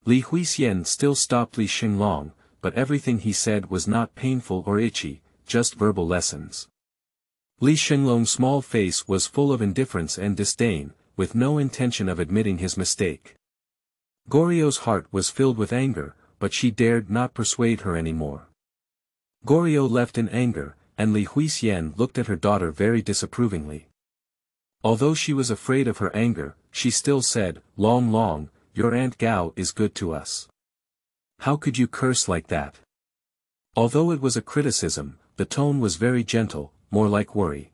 Li Huixian still stopped Li Xinglong, but everything he said was not painful or itchy, just verbal lessons. Li Xinglong's small face was full of indifference and disdain, with no intention of admitting his mistake. Goryo's heart was filled with anger, but she dared not persuade her anymore. Goryo left in anger, and Li Huixian looked at her daughter very disapprovingly. Although she was afraid of her anger, she still said, Long, your Aunt Gao is good to us. How could you curse like that? Although it was a criticism, the tone was very gentle, more like worry.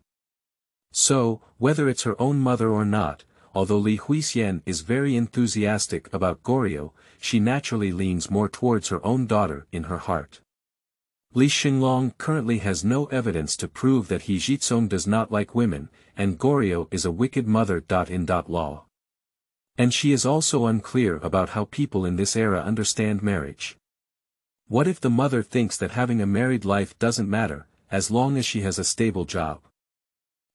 So, whether it's her own mother or not, although Li Huixian is very enthusiastic about Goryo, she naturally leans more towards her own daughter in her heart. Li Xinglong currently has no evidence to prove that He Jizong does not like women, and Goryo is a wicked mother. Law. And she is also unclear about how people in this era understand marriage. What if the mother thinks that having a married life doesn't matter, as long as she has a stable job?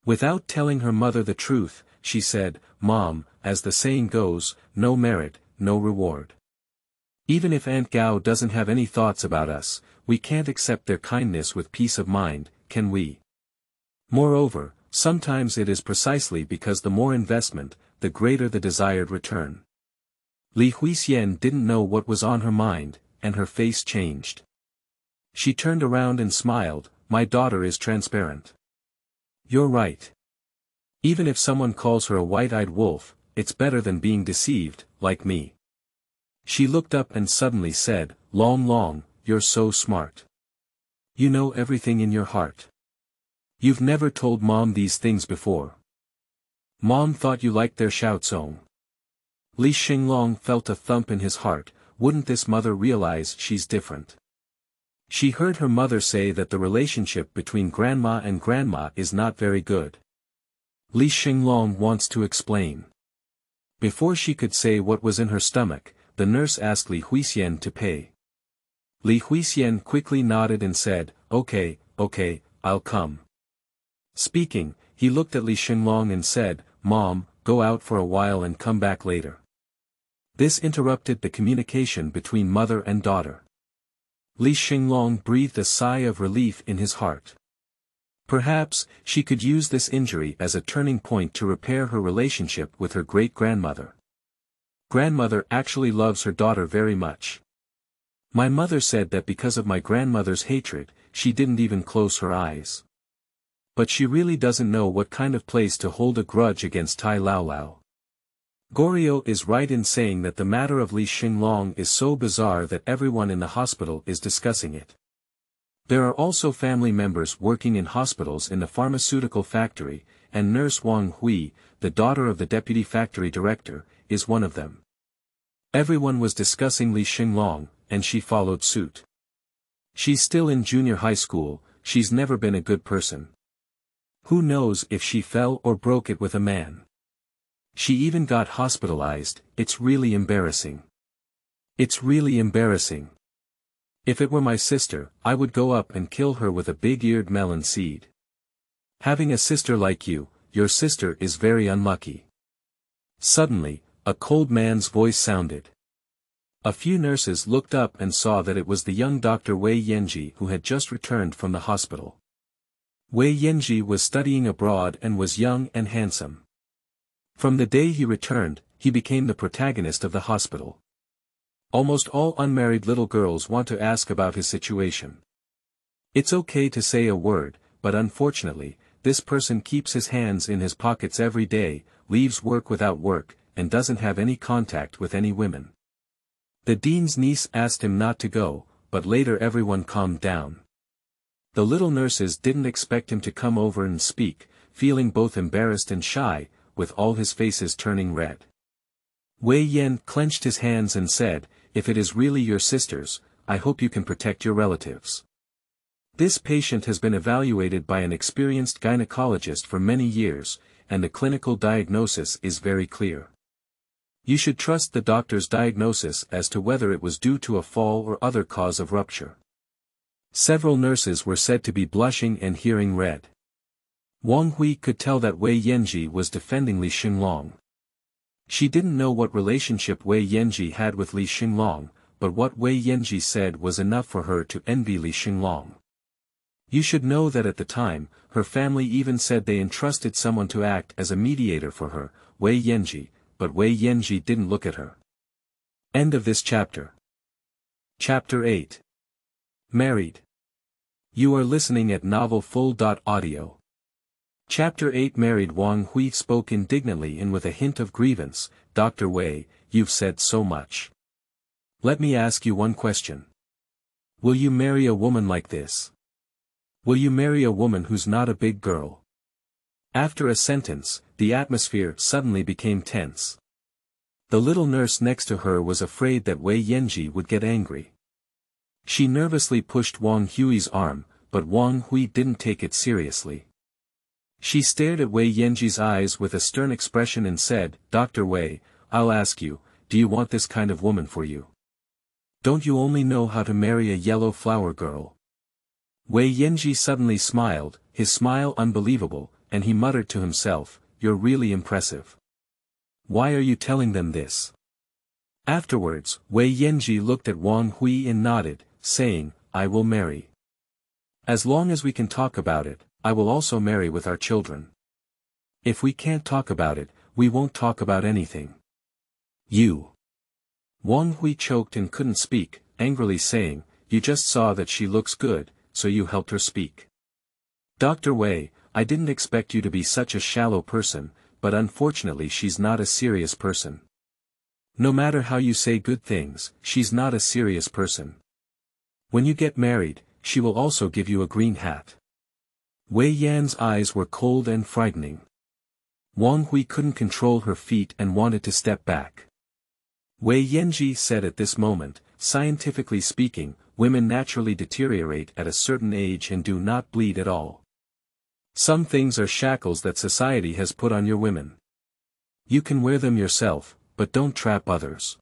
Without telling her mother the truth, she said, Mom, as the saying goes, no merit, no reward. Even if Aunt Gao doesn't have any thoughts about us, we can't accept their kindness with peace of mind, can we? Moreover, sometimes it is precisely because the more investment, the greater the desired return. Li Huixian didn't know what was on her mind, and her face changed. She turned around and smiled, My daughter is transparent. You're right. Even if someone calls her a white-eyed wolf, it's better than being deceived, like me. She looked up and suddenly said, Long, you're so smart. You know everything in your heart. You've never told Mom these things before. Mom thought you liked their Xiaozong. Li Xinglong felt a thump in his heart, wouldn't this mother realize she's different? She heard her mother say that the relationship between grandma and grandma is not very good. Li Xinglong wants to explain. Before she could say what was in her stomach, the nurse asked Li Huixian to pay. Li Huixian quickly nodded and said, Okay, I'll come. Speaking, he looked at Li Xinglong and said, Mom, go out for a while and come back later. This interrupted the communication between mother and daughter. Li Xinglong breathed a sigh of relief in his heart. Perhaps, she could use this injury as a turning point to repair her relationship with her great-grandmother. Grandmother actually loves her daughter very much. My mother said that because of my grandmother's hatred, she didn't even close her eyes. But she really doesn't know what kind of place to hold a grudge against Tai Lao. Goryo is right in saying that the matter of Li Xinglong is so bizarre that everyone in the hospital is discussing it. There are also family members working in hospitals in the pharmaceutical factory, and Nurse Wang Hui, the daughter of the deputy factory director, is one of them. Everyone was discussing Li Xinglong, and she followed suit. She's still in junior high school, she's never been a good person. Who knows if she fell or broke it with a man. She even got hospitalized, it's really embarrassing. It's really embarrassing. If it were my sister, I would go up and kill her with a big-eared melon seed. Having a sister like you, your sister is very unlucky. Suddenly, a cold man's voice sounded. A few nurses looked up and saw that it was the young Dr. Wei Yanji who had just returned from the hospital. Wei Yanji was studying abroad and was young and handsome. From the day he returned, he became the protagonist of the hospital. Almost all unmarried little girls want to ask about his situation. It's okay to say a word, but unfortunately, this person keeps his hands in his pockets every day, leaves work without work, and doesn't have any contact with any women. The dean's niece asked him not to go, but later everyone calmed down. The little nurses didn't expect him to come over and speak, feeling both embarrassed and shy, with all his faces turning red. Wei Yan clenched his hands and said, "If it is really your sisters, I hope you can protect your relatives. This patient has been evaluated by an experienced gynecologist for many years, and the clinical diagnosis is very clear. You should trust the doctor's diagnosis as to whether it was due to a fall or other cause of rupture." Several nurses were said to be blushing and hearing red. Wang Hui could tell that Wei Yanji was defending Li Xinglong. She didn't know what relationship Wei Yanji had with Li Xinglong, but what Wei Yanji said was enough for her to envy Li Xinglong. You should know that at the time, her family even said they entrusted someone to act as a mediator for her, Wei Yanji, but Wei Yanji didn't look at her. End of this chapter. Chapter 8. Married. You are listening at novelfull.audio. Chapter 8. Married. Wang Hui spoke indignantly and with a hint of grievance, "Dr. Wei, you've said so much. Let me ask you one question. Will you marry a woman like this? Will you marry a woman who's not a big girl?" After a sentence, the atmosphere suddenly became tense. The little nurse next to her was afraid that Wei Yanji would get angry. She nervously pushed Wang Hui's arm, but Wang Hui didn't take it seriously. She stared at Wei Yanji's eyes with a stern expression and said, "Dr. Wei, I'll ask you, do you want this kind of woman for you? Don't you only know how to marry a yellow flower girl?" Wei Yanji suddenly smiled, his smile unbelievable, and he muttered to himself, "You're really impressive. Why are you telling them this?" Afterwards, Wei Yanji looked at Wang Hui and nodded, saying, "I will marry. As long as we can talk about it, I will also marry with our children. If we can't talk about it, we won't talk about anything. You." Wang Hui choked and couldn't speak, angrily saying, "You just saw that she looks good, so you helped her speak. Dr. Wei, I didn't expect you to be such a shallow person, but unfortunately she's not a serious person. No matter how you say good things, she's not a serious person. When you get married, she will also give you a green hat." Wei Yan's eyes were cold and frightening. Wang Hui couldn't control her feet and wanted to step back. Wei Yanji said at this moment, "Scientifically speaking, women naturally deteriorate at a certain age and do not bleed at all. Some things are shackles that society has put on your women. You can wear them yourself, but don't trap others.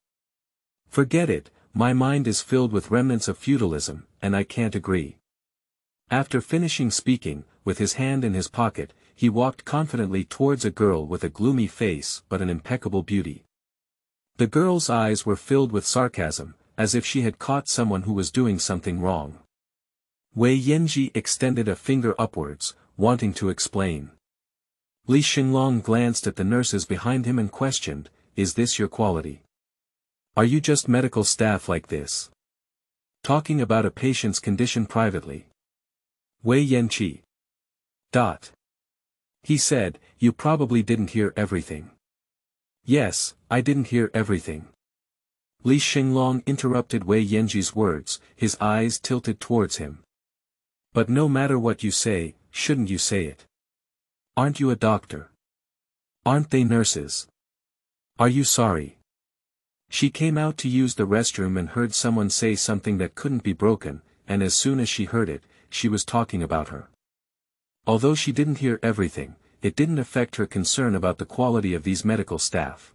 Forget it, my mind is filled with remnants of feudalism, and I can't agree." After finishing speaking, with his hand in his pocket, he walked confidently towards a girl with a gloomy face but an impeccable beauty. The girl's eyes were filled with sarcasm, as if she had caught someone who was doing something wrong. Wei Yanji extended a finger upwards, wanting to explain. Li Xinglong glanced at the nurses behind him and questioned, "Is this your quality? Are you just medical staff like this? Talking about a patient's condition privately?" Wei Yanqi. He said, "You probably didn't hear everything." "Yes, I didn't hear everything." Li Xinglong interrupted Wei Yanji's words, his eyes tilted towards him. "But no matter what you say, shouldn't you say it? Aren't you a doctor? Aren't they nurses? Are you sorry?" She came out to use the restroom and heard someone say something that couldn't be broken, and as soon as she heard it, she was talking about her. Although she didn't hear everything, it didn't affect her concern about the quality of these medical staff.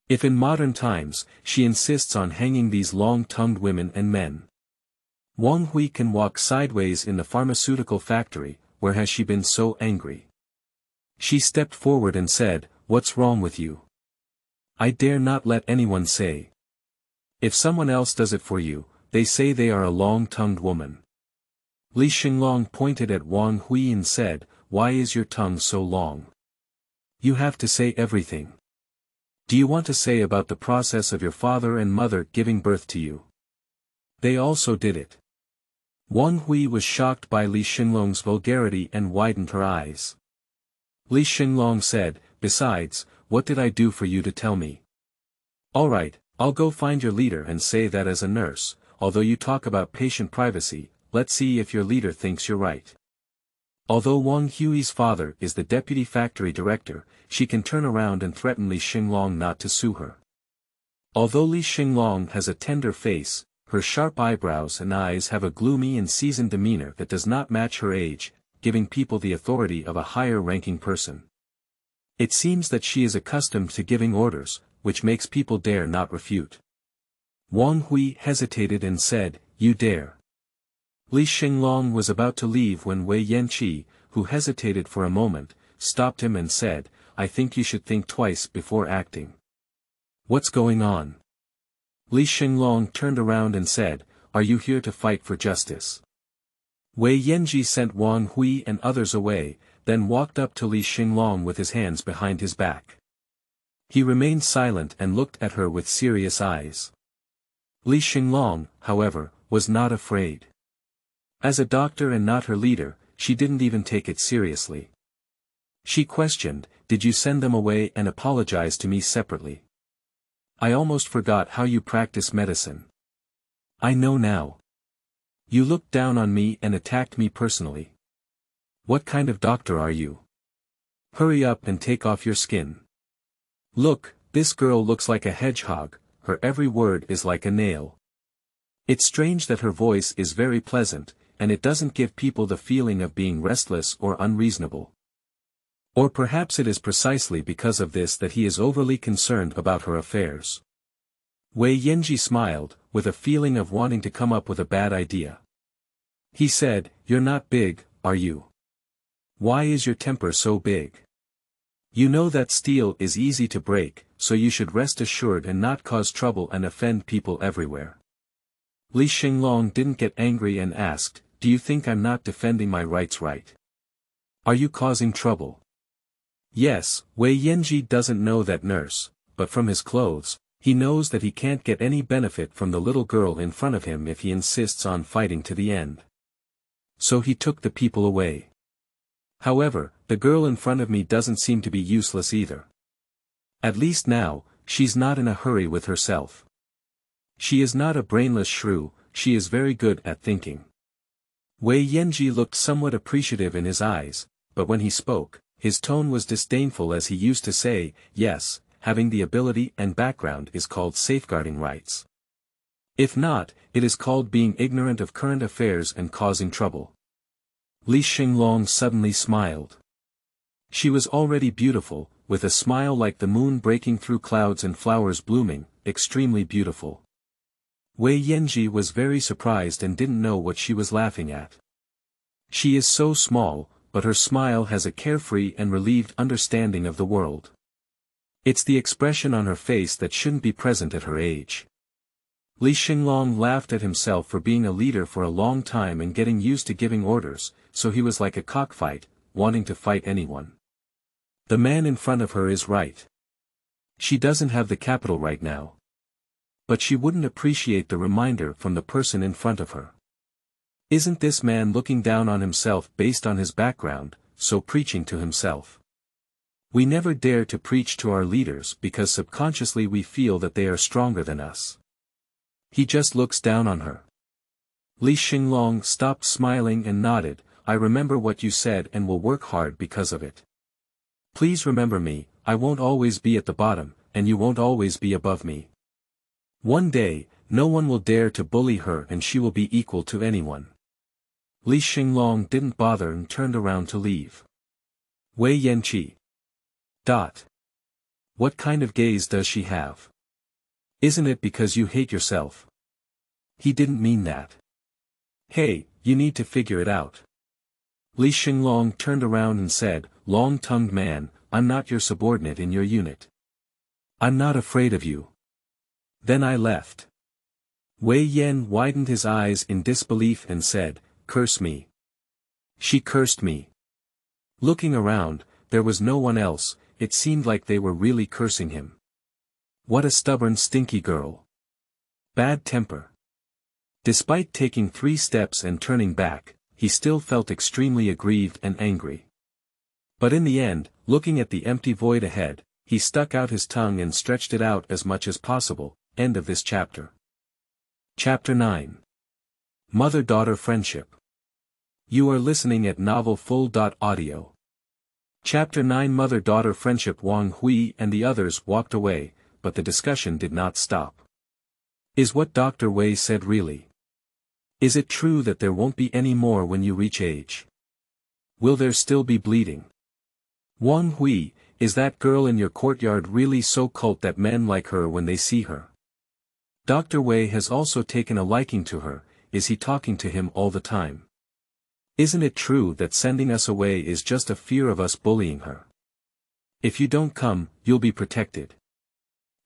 If in modern times, she insists on hanging these long-tongued women and men. Wang Hui can walk sideways in the pharmaceutical factory, where has she been so angry? She stepped forward and said, "What's wrong with you? I dare not let anyone say. If someone else does it for you, they say they are a long-tongued woman." Li Xinglong pointed at Wang Hui and said, "Why is your tongue so long? You have to say everything. Do you want to say about the process of your father and mother giving birth to you? They also did it. Wang Hui was shocked by Li Xinlong's vulgarity and widened her eyes. Li Xinlong said, "Besides, what did I do for you to tell me? Alright, I'll go find your leader and say that as a nurse, although you talk about patient privacy, let's see if your leader thinks you're right." Although Wang Hui's father is the deputy factory director, she can turn around and threaten Li Xinlong not to sue her. Although Li Xinlong has a tender face, her sharp eyebrows and eyes have a gloomy and seasoned demeanor that does not match her age, giving people the authority of a higher-ranking person. It seems that she is accustomed to giving orders, which makes people dare not refute. Wang Hui hesitated and said, "You dare." Li Xinlong was about to leave when Wei Yanqi, who hesitated for a moment, stopped him and said, "I think you should think twice before acting." "What's going on?" Li Xinlong turned around and said, "Are you here to fight for justice?" Wei Yanqi sent Wang Hui and others away, then walked up to Li Xinlong with his hands behind his back. He remained silent and looked at her with serious eyes. Li Xinlong, however, was not afraid. As a doctor and not her leader, she didn't even take it seriously. She questioned, "Did you send them away and apologize to me separately? I almost forgot how you practice medicine." "I know now. You looked down on me and attacked me personally. What kind of doctor are you? Hurry up and take off your skin. Look, this girl looks like a hedgehog, her every word is like a nail." It's strange that her voice is very pleasant, and it doesn't give people the feeling of being restless or unreasonable. Or perhaps it is precisely because of this that he is overly concerned about her affairs. Wei Yanji smiled, with a feeling of wanting to come up with a bad idea. He said, "You're not big, are you? Why is your temper so big? You know that steel is easy to break, so you should rest assured and not cause trouble and offend people everywhere." Li Xinlong didn't get angry and asked, "Do you think I'm not defending my rights right? Are you causing trouble?" Yes, Wei Yanji doesn't know that nurse, but from his clothes, he knows that he can't get any benefit from the little girl in front of him if he insists on fighting to the end. So he took the people away. However, the girl in front of me doesn't seem to be useless either. At least now, she's not in a hurry with herself. She is not a brainless shrew, she is very good at thinking. Wei Yanji looked somewhat appreciative in his eyes, but when he spoke, his tone was disdainful as he used to say, "Yes, having the ability and background is called safeguarding rights. If not, it is called being ignorant of current affairs and causing trouble." Li Xinlong suddenly smiled. She was already beautiful, with a smile like the moon breaking through clouds and flowers blooming, extremely beautiful. Wei Yanji was very surprised and didn't know what she was laughing at. She is so small, but her smile has a carefree and relieved understanding of the world. It's the expression on her face that shouldn't be present at her age. Li Xinlong laughed at himself for being a leader for a long time and getting used to giving orders, so he was like a cockfight, wanting to fight anyone. The man in front of her is right. She doesn't have the capital right now. But she wouldn't appreciate the reminder from the person in front of her. Isn't this man looking down on himself based on his background, so preaching to himself? We never dare to preach to our leaders because subconsciously we feel that they are stronger than us. He just looks down on her. Li Xinlong stopped smiling and nodded, "I remember what you said and will work hard because of it. Please remember me, I won't always be at the bottom, and you won't always be above me. One day, no one will dare to bully her and she will be equal to anyone." Li Xinlong didn't bother and turned around to leave. Wei Yanqi. What kind of gaze does she have? Isn't it because you hate yourself? He didn't mean that. Hey, you need to figure it out. Li Xinlong turned around and said, "Long-tongued man, I'm not your subordinate in your unit. I'm not afraid of you." Then I left. Wei Yan widened his eyes in disbelief and said, "Curse me." She cursed me. Looking around, there was no one else, it seemed like they were really cursing him. What a stubborn stinky girl. Bad temper. Despite taking 3 steps and turning back, he still felt extremely aggrieved and angry. But in the end, looking at the empty void ahead, he stuck out his tongue and stretched it out as much as possible. End of this chapter. Chapter 9. Mother-daughter friendship. You are listening at novelfull.audio. Chapter 9. Mother-daughter friendship. Wang Hui and the others walked away, but the discussion did not stop. Is what Dr. Wei said really? Is it true that there won't be any more when you reach age? Will there still be bleeding? Wang Hui, is that girl in your courtyard really so cult that men like her when they see her? Dr. Wei has also taken a liking to her. Is he talking to him all the time? Isn't it true that sending us away is just a fear of us bullying her? If you don't come, you'll be protected.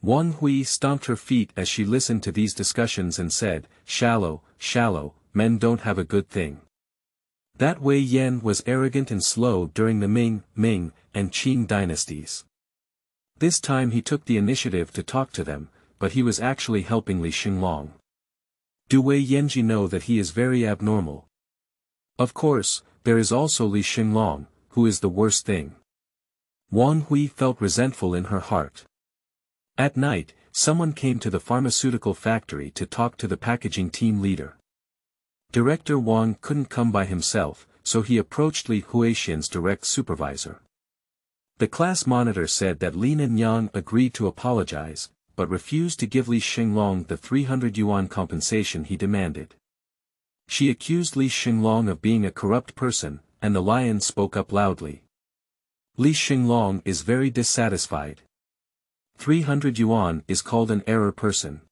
Wang Hui stomped her feet as she listened to these discussions and said, shallow, men don't have a good thing. That Wei Yan was arrogant and slow during the Ming, and Qing dynasties. This time he took the initiative to talk to them, but he was actually helping Li Xinglong. Do Wei Yanji know that he is very abnormal? Of course, there is also Li Xinglong, who is the worst thing. Wang Hui felt resentful in her heart. At night, someone came to the pharmaceutical factory to talk to the packaging team leader. Director Wang couldn't come by himself, so he approached Li Huixian's direct supervisor. The class monitor said that Li Ninyang agreed to apologize, but refused to give Li Xinglong the 300 yuan compensation he demanded. She accused Li Xinglong of being a corrupt person, and the lion spoke up loudly. Li Xinglong is very dissatisfied. 300 yuan is called an error person.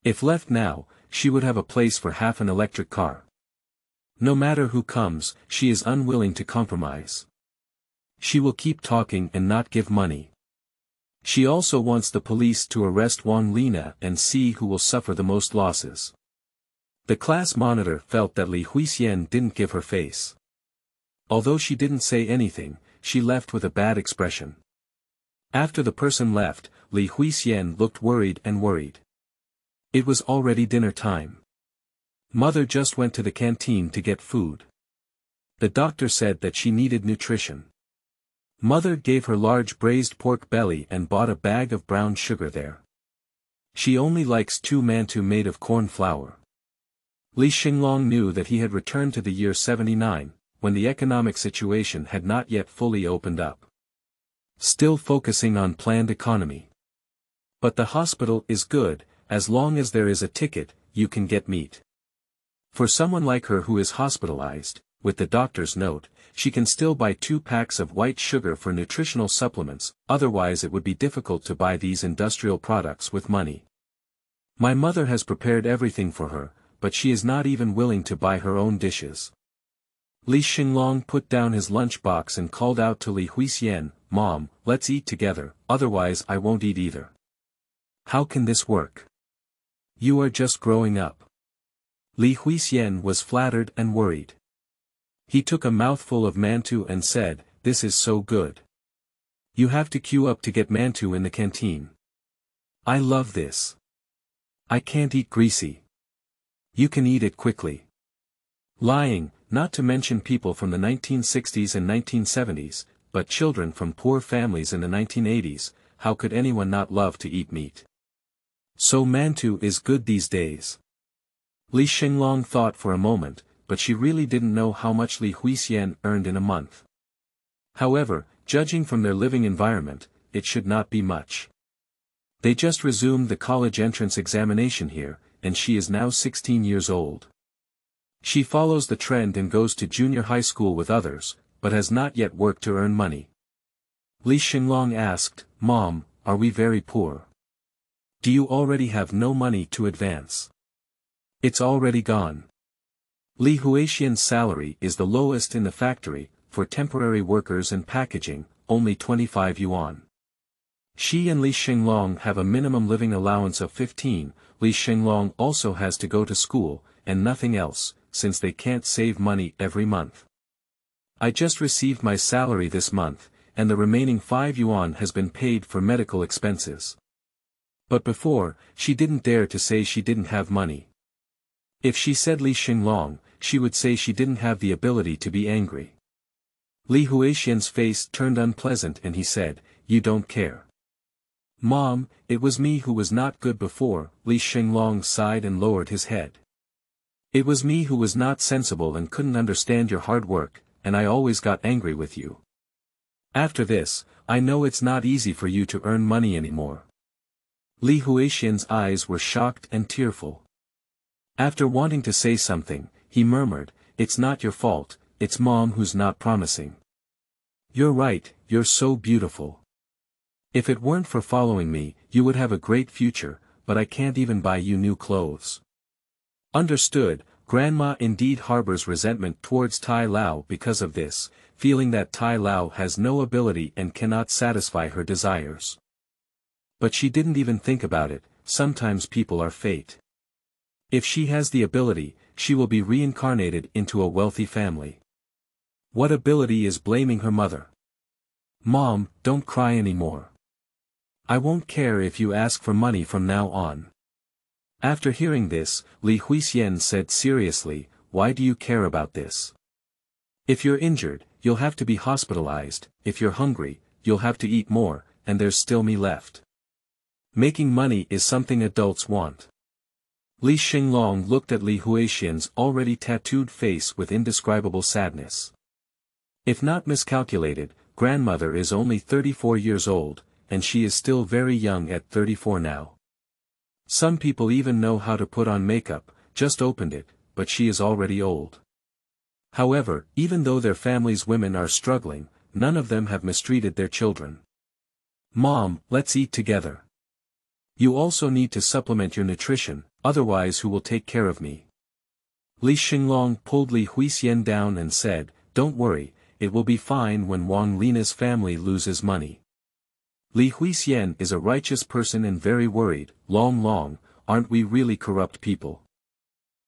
If left now, she would have a place for half an electric car. No matter who comes, she is unwilling to compromise. She will keep talking and not give money. She also wants the police to arrest Wang Lina and see who will suffer the most losses. The class monitor felt that Li Huixian didn't give her face. Although she didn't say anything, she left with a bad expression. After the person left, Li Huixian looked worried. It was already dinner time. Mother just went to the canteen to get food. The doctor said that she needed nutrition. Mother gave her large braised pork belly and bought a bag of brown sugar there. She only likes 2 mantou made of corn flour. Li Xinglong knew that he had returned to the year 79, when the economic situation had not yet fully opened up. Still focusing on planned economy. But the hospital is good, as long as there is a ticket, you can get meat. For someone like her who is hospitalized, with the doctor's note, she can still buy 2 packs of white sugar for nutritional supplements, otherwise it would be difficult to buy these industrial products with money. My mother has prepared everything for her, but she is not even willing to buy her own dishes. Li Xinglong put down his lunchbox and called out to Li Huixian, Mom, let's eat together, otherwise I won't eat either. How can this work? You are just growing up. Li Huixian was flattered and worried. He took a mouthful of mantou and said, this is so good. You have to queue up to get mantou in the canteen. I love this. I can't eat greasy. You can eat it quickly. Lying, not to mention people from the 1960s and 1970s, but children from poor families in the 1980s, how could anyone not love to eat meat? So mantou is good these days. Li Xinglong thought for a moment, but she really didn't know how much Li Huixian earned in a month. However, judging from their living environment, it should not be much. They just resumed the college entrance examination here, and she is now 16 years old. She follows the trend and goes to junior high school with others, but has not yet worked to earn money. Li Xinglong asked, Mom, are we very poor? Do you already have no money to advance? It's already gone. Li Huixian's salary is the lowest in the factory, for temporary workers and packaging, only 25 yuan. She and Li Xinglong have a minimum living allowance of 15, Li Xinglong also has to go to school, and nothing else, since they can't save money every month. I just received my salary this month, and the remaining 5 yuan has been paid for medical expenses. But before, she didn't dare to say she didn't have money. If she said Li Xinglong, she would say she didn't have the ability to be angry. Li Huixian's face turned unpleasant and he said, "You don't care." "Mom, it was me who was not good before," Li Xinglong sighed and lowered his head. "It was me who was not sensible and couldn't understand your hard work, and I always got angry with you. After this, I know it's not easy for you to earn money anymore." Li Huixian's eyes were shocked and tearful. After wanting to say something, he murmured, "It's not your fault, it's Mom who's not promising." "You're right, you're so beautiful. If it weren't for following me, you would have a great future, but I can't even buy you new clothes." Understood, Grandma indeed harbors resentment towards Tai Lao because of this, feeling that Tai Lao has no ability and cannot satisfy her desires. But she didn't even think about it. Sometimes people are fate. If she has the ability, she will be reincarnated into a wealthy family. What ability is blaming her mother? "Mom, don't cry anymore. I won't care if you ask for money from now on." After hearing this, Li Huixian said seriously, "Why do you care about this? If you're injured, you'll have to be hospitalized, if you're hungry, you'll have to eat more, and there's still me left. Making money is something adults want." Li Xinglong looked at Li Huixian's already tattooed face with indescribable sadness. If not miscalculated, grandmother is only 34 years old, and she is still very young at 34 now. Some people even know how to put on makeup, just opened it, but she is already old. However, even though their family's women are struggling, none of them have mistreated their children. "Mom, let's eat together. You also need to supplement your nutrition, otherwise who will take care of me?" Li Xinglong pulled Li Huixian down and said, "Don't worry, it will be fine when Wang Lina's family loses money. Li Huixian is a righteous person and very worried. Long, aren't we really corrupt people?"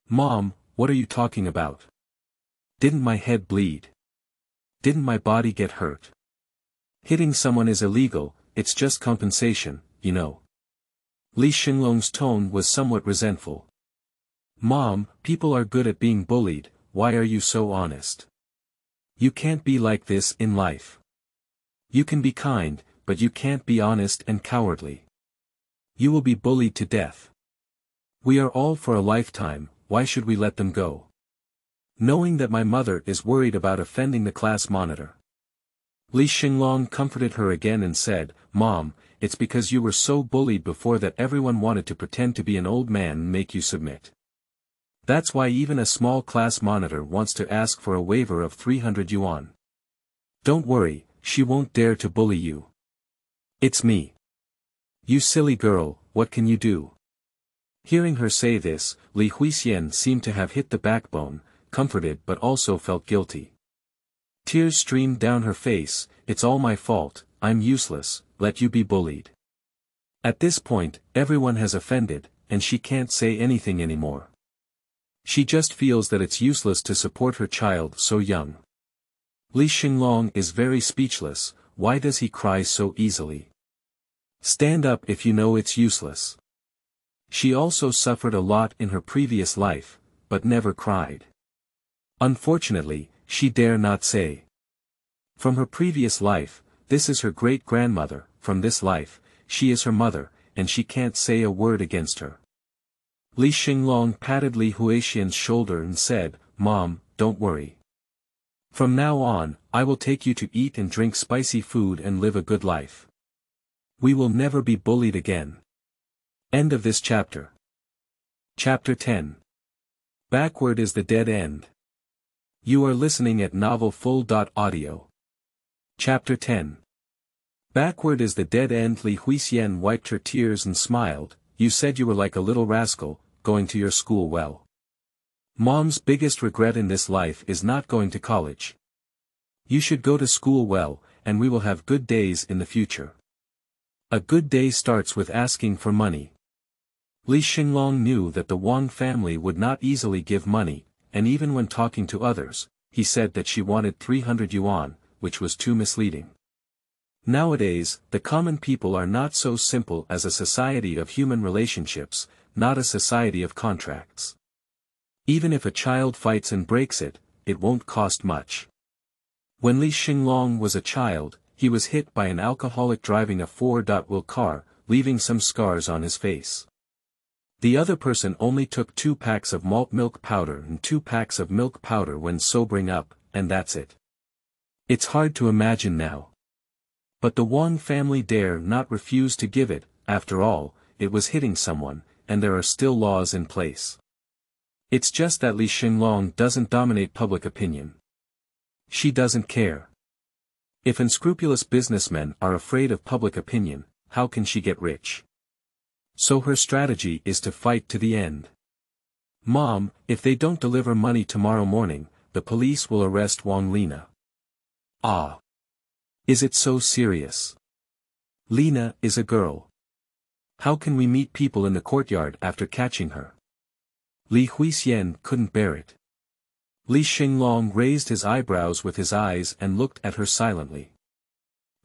"Mom, what are you talking about? Didn't my head bleed? Didn't my body get hurt? Hitting someone is illegal, it's just compensation, you know." Li Xinglong's tone was somewhat resentful. "Mom, people are good at being bullied, why are you so honest? You can't be like this in life. You can be kind, but you can't be honest and cowardly. You will be bullied to death. We are all for a lifetime, why should we let them go? Knowing that my mother is worried about offending the class monitor." Li Xinglong comforted her again and said, "Mom, it's because you were so bullied before that everyone wanted to pretend to be an old man and make you submit. That's why even a small class monitor wants to ask for a waiver of 300 yuan. Don't worry, she won't dare to bully you. It's me. You silly girl, what can you do?" Hearing her say this, Li Huixian seemed to have hit the backbone, comforted but also felt guilty. Tears streamed down her face. "It's all my fault, I'm useless, let you be bullied." At this point, everyone has offended, and she can't say anything anymore. She just feels that it's useless to support her child so young. Li Xinglong is very speechless. Why does he cry so easily? Stand up if you know it's useless. She also suffered a lot in her previous life, but never cried. Unfortunately, she dare not say. From her previous life, this is her great-grandmother, from this life, she is her mother, and she can't say a word against her. Li Xinglong patted Li Huixian's shoulder and said, "Mom, don't worry. From now on, I will take you to eat and drink spicy food and live a good life. We will never be bullied again." End of this chapter. Chapter 10. Backward is the dead end. You are listening at novelfull.audio. Chapter 10. Backward is the dead end. Li Huixian wiped her tears and smiled. "You said you were like a little rascal, going to your school well. Mom's biggest regret in this life is not going to college. You should go to school well, and we will have good days in the future. A good day starts with asking for money." Li Xinglong knew that the Wang family would not easily give money, and even when talking to others, he said that she wanted 300 yuan, which was too misleading. Nowadays, the common people are not so simple as a society of human relationships, not a society of contracts. Even if a child fights and breaks it, it won't cost much. When Li Xinglong was a child, he was hit by an alcoholic driving a 4-wheel car, leaving some scars on his face. The other person only took 2 packs of malt milk powder and 2 packs of milk powder when sobering up, and that's it. It's hard to imagine now. But the Wang family dare not refuse to give it. After all, it was hitting someone, and there are still laws in place. It's just that Li Xinglong doesn't dominate public opinion. She doesn't care. If unscrupulous businessmen are afraid of public opinion, how can she get rich? So her strategy is to fight to the end. Mom, if they don't deliver money tomorrow morning, the police will arrest Wang Lena. Ah. Is it so serious? Lena is a girl. How can we meet people in the courtyard after catching her? Li Huixian couldn't bear it. Li Xinglong raised his eyebrows with his eyes and looked at her silently.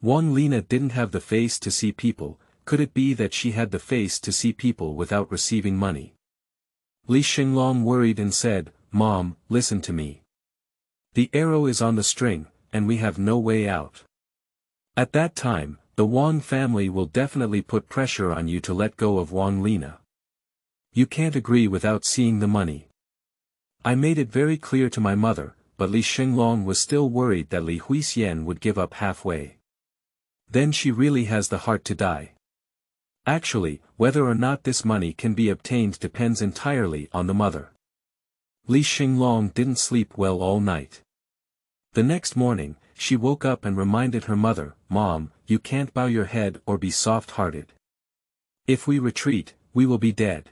Wang Lena didn't have the face to see people. Could it be that she had the face to see people without receiving money? Li Xinglong worried and said, Mom, listen to me. The arrow is on the string, and we have no way out. At that time, the Wang family will definitely put pressure on you to let go of Wang Lena. You can't agree without seeing the money. I made it very clear to my mother, but Li Xinglong was still worried that Li Huixian would give up halfway. Then she really has the heart to die. Actually, whether or not this money can be obtained depends entirely on the mother. Li Xinglong didn't sleep well all night. The next morning, she woke up and reminded her mother, Mom, you can't bow your head or be soft-hearted. If we retreat, we will be dead.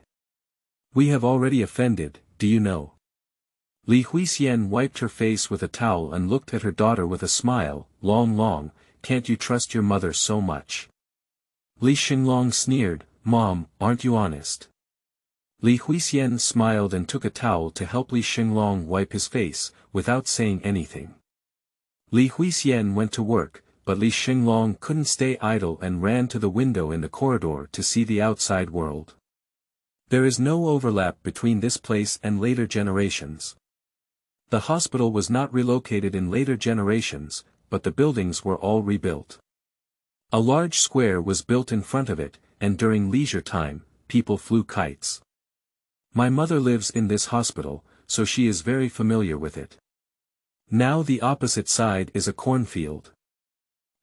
We have already offended, do you know? Li Huixian wiped her face with a towel and looked at her daughter with a smile. Long, can't you trust your mother so much? Li Xinglong sneered, Mom, aren't you honest? Li Huixian smiled and took a towel to help Li Xinglong wipe his face, without saying anything. Li Huixian went to work, but Li Xinglong couldn't stay idle and ran to the window in the corridor to see the outside world. There is no overlap between this place and later generations. The hospital was not relocated in later generations, but the buildings were all rebuilt. A large square was built in front of it, and during leisure time, people flew kites. My mother lives in this hospital, so she is very familiar with it. Now the opposite side is a cornfield.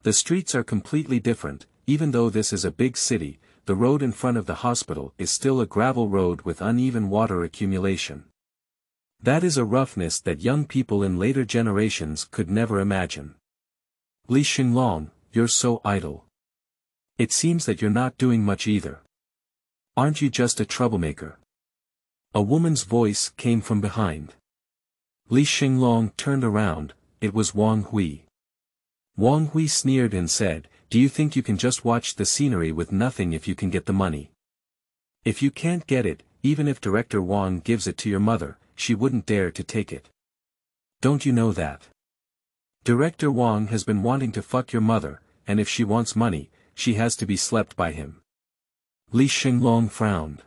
The streets are completely different. Even though this is a big city, the road in front of the hospital is still a gravel road with uneven water accumulation. That is a roughness that young people in later generations could never imagine. Li Xinglong, you're so idle. It seems that you're not doing much either. Aren't you just a troublemaker? A woman's voice came from behind. Li Xinglong turned around. It was Wang Hui. Wang Hui sneered and said, Do you think you can just watch the scenery with nothing if you can get the money? If you can't get it, even if Director Wang gives it to your mother, she wouldn't dare to take it. Don't you know that? Director Wang has been wanting to fuck your mother, and if she wants money, she has to be slept by him. Li Xinglong frowned.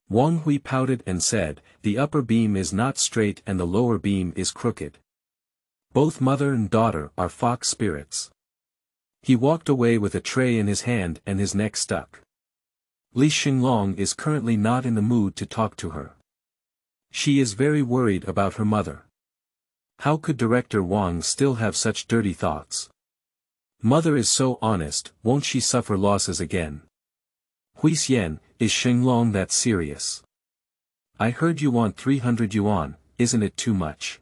Wang Hui pouted and said, The upper beam is not straight and the lower beam is crooked. Both mother and daughter are fox spirits. He walked away with a tray in his hand and his neck stuck. Li Xinglong is currently not in the mood to talk to her. She is very worried about her mother. How could Director Wang still have such dirty thoughts? Mother is so honest, won't she suffer losses again? Huixian, is Xinglong that serious? I heard you want 300 yuan, isn't it too much?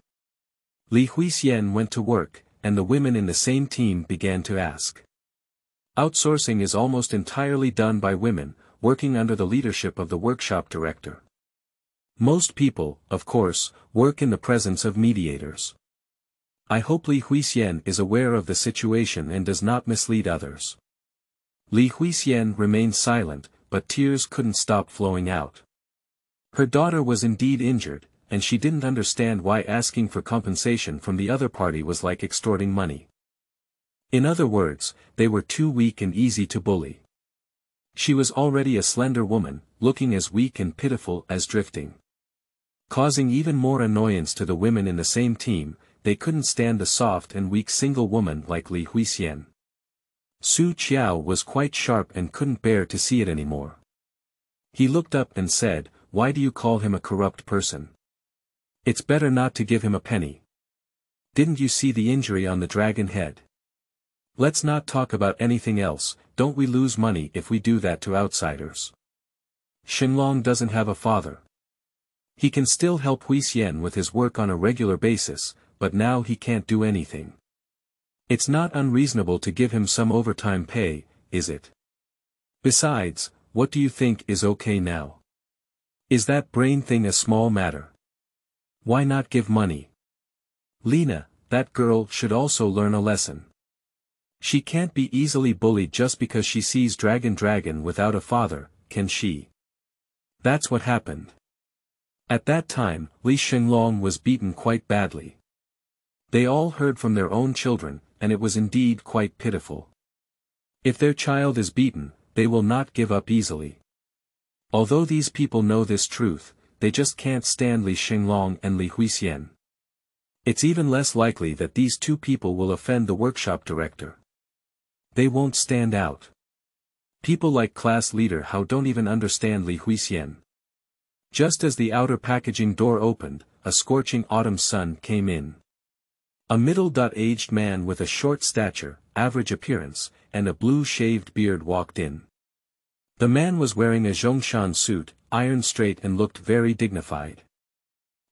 Li Huixian went to work, and the women in the same team began to ask. Outsourcing is almost entirely done by women, working under the leadership of the workshop director. Most people, of course, work in the presence of mediators. I hope Li Huixian is aware of the situation and does not mislead others. Li Huixian remained silent, but tears couldn't stop flowing out. Her daughter was indeed injured, and she didn't understand why asking for compensation from the other party was like extorting money. In other words, they were too weak and easy to bully. She was already a slender woman, looking as weak and pitiful as drifting. Causing even more annoyance to the women in the same team, they couldn't stand a soft and weak single woman like Li Huixian. Su Qiao was quite sharp and couldn't bear to see it anymore. He looked up and said, "Why do you call him a corrupt person? It's better not to give him a penny. Didn't you see the injury on the dragon head? Let's not talk about anything else, don't we lose money if we do that to outsiders? Xinlong doesn't have a father. He can still help Huixian with his work on a regular basis, but now he can't do anything. It's not unreasonable to give him some overtime pay, is it? Besides, what do you think is okay now? Is that brain thing a small matter? Why not give money? Lena, that girl should also learn a lesson. She can't be easily bullied just because she sees Dragon without a father, can she?" That's what happened. At that time, Li Xinglong was beaten quite badly. They all heard from their own children, and it was indeed quite pitiful. If their child is beaten, they will not give up easily. Although these people know this truth, they just can't stand Li Xinglong and Li Huixian. It's even less likely that these two people will offend the workshop director. They won't stand out. People like class leader Hao don't even understand Li Huixian. Just as the outer packaging door opened, a scorching autumn sun came in. A middle-aged man with a short stature, average appearance, and a blue-shaved beard walked in. The man was wearing a Zhongshan suit, ironed straight and looked very dignified.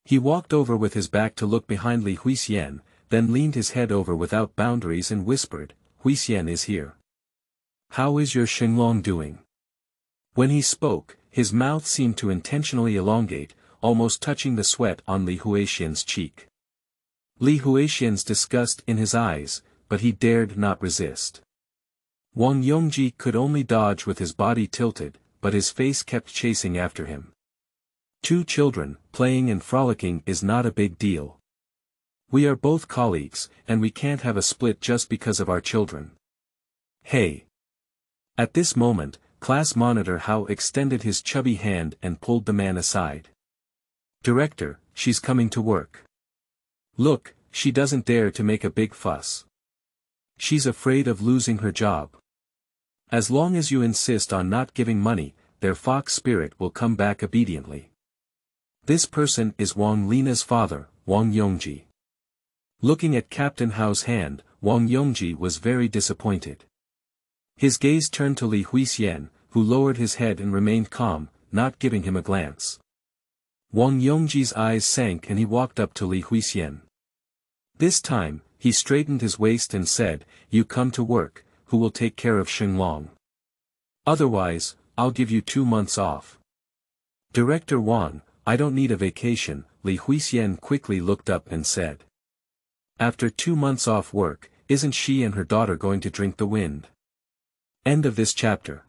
He walked over with his back to look behind Li Huixian, then leaned his head over without boundaries and whispered, "Huixian is here. How is your Xinglong doing?" When he spoke, his mouth seemed to intentionally elongate, almost touching the sweat on Li Huixian's cheek. Li Huixian's disgust in his eyes, but he dared not resist. Wang Yongji could only dodge with his body tilted, but his face kept chasing after him. Two children, playing and frolicking is not a big deal. We are both colleagues, and we can't have a split just because of our children. Hey! At this moment, class monitor Hao extended his chubby hand and pulled the man aside. "Director, she's coming to work. Look, she doesn't dare to make a big fuss. She's afraid of losing her job. As long as you insist on not giving money, their fox spirit will come back obediently. This person is Wang Lina's father, Wang Yongji." Looking at Captain Hao's hand, Wang Yongji was very disappointed. His gaze turned to Li Huixian, who lowered his head and remained calm, not giving him a glance. Wang Yongji's eyes sank and he walked up to Li Huixian. This time, he straightened his waist and said, "You come to work, who will take care of Xinglong? Otherwise, I'll give you 2 months off." "Director Wang, I don't need a vacation," Li Huixian quickly looked up and said. "After 2 months off work, isn't she and her daughter going to drink the wind?" End of this chapter.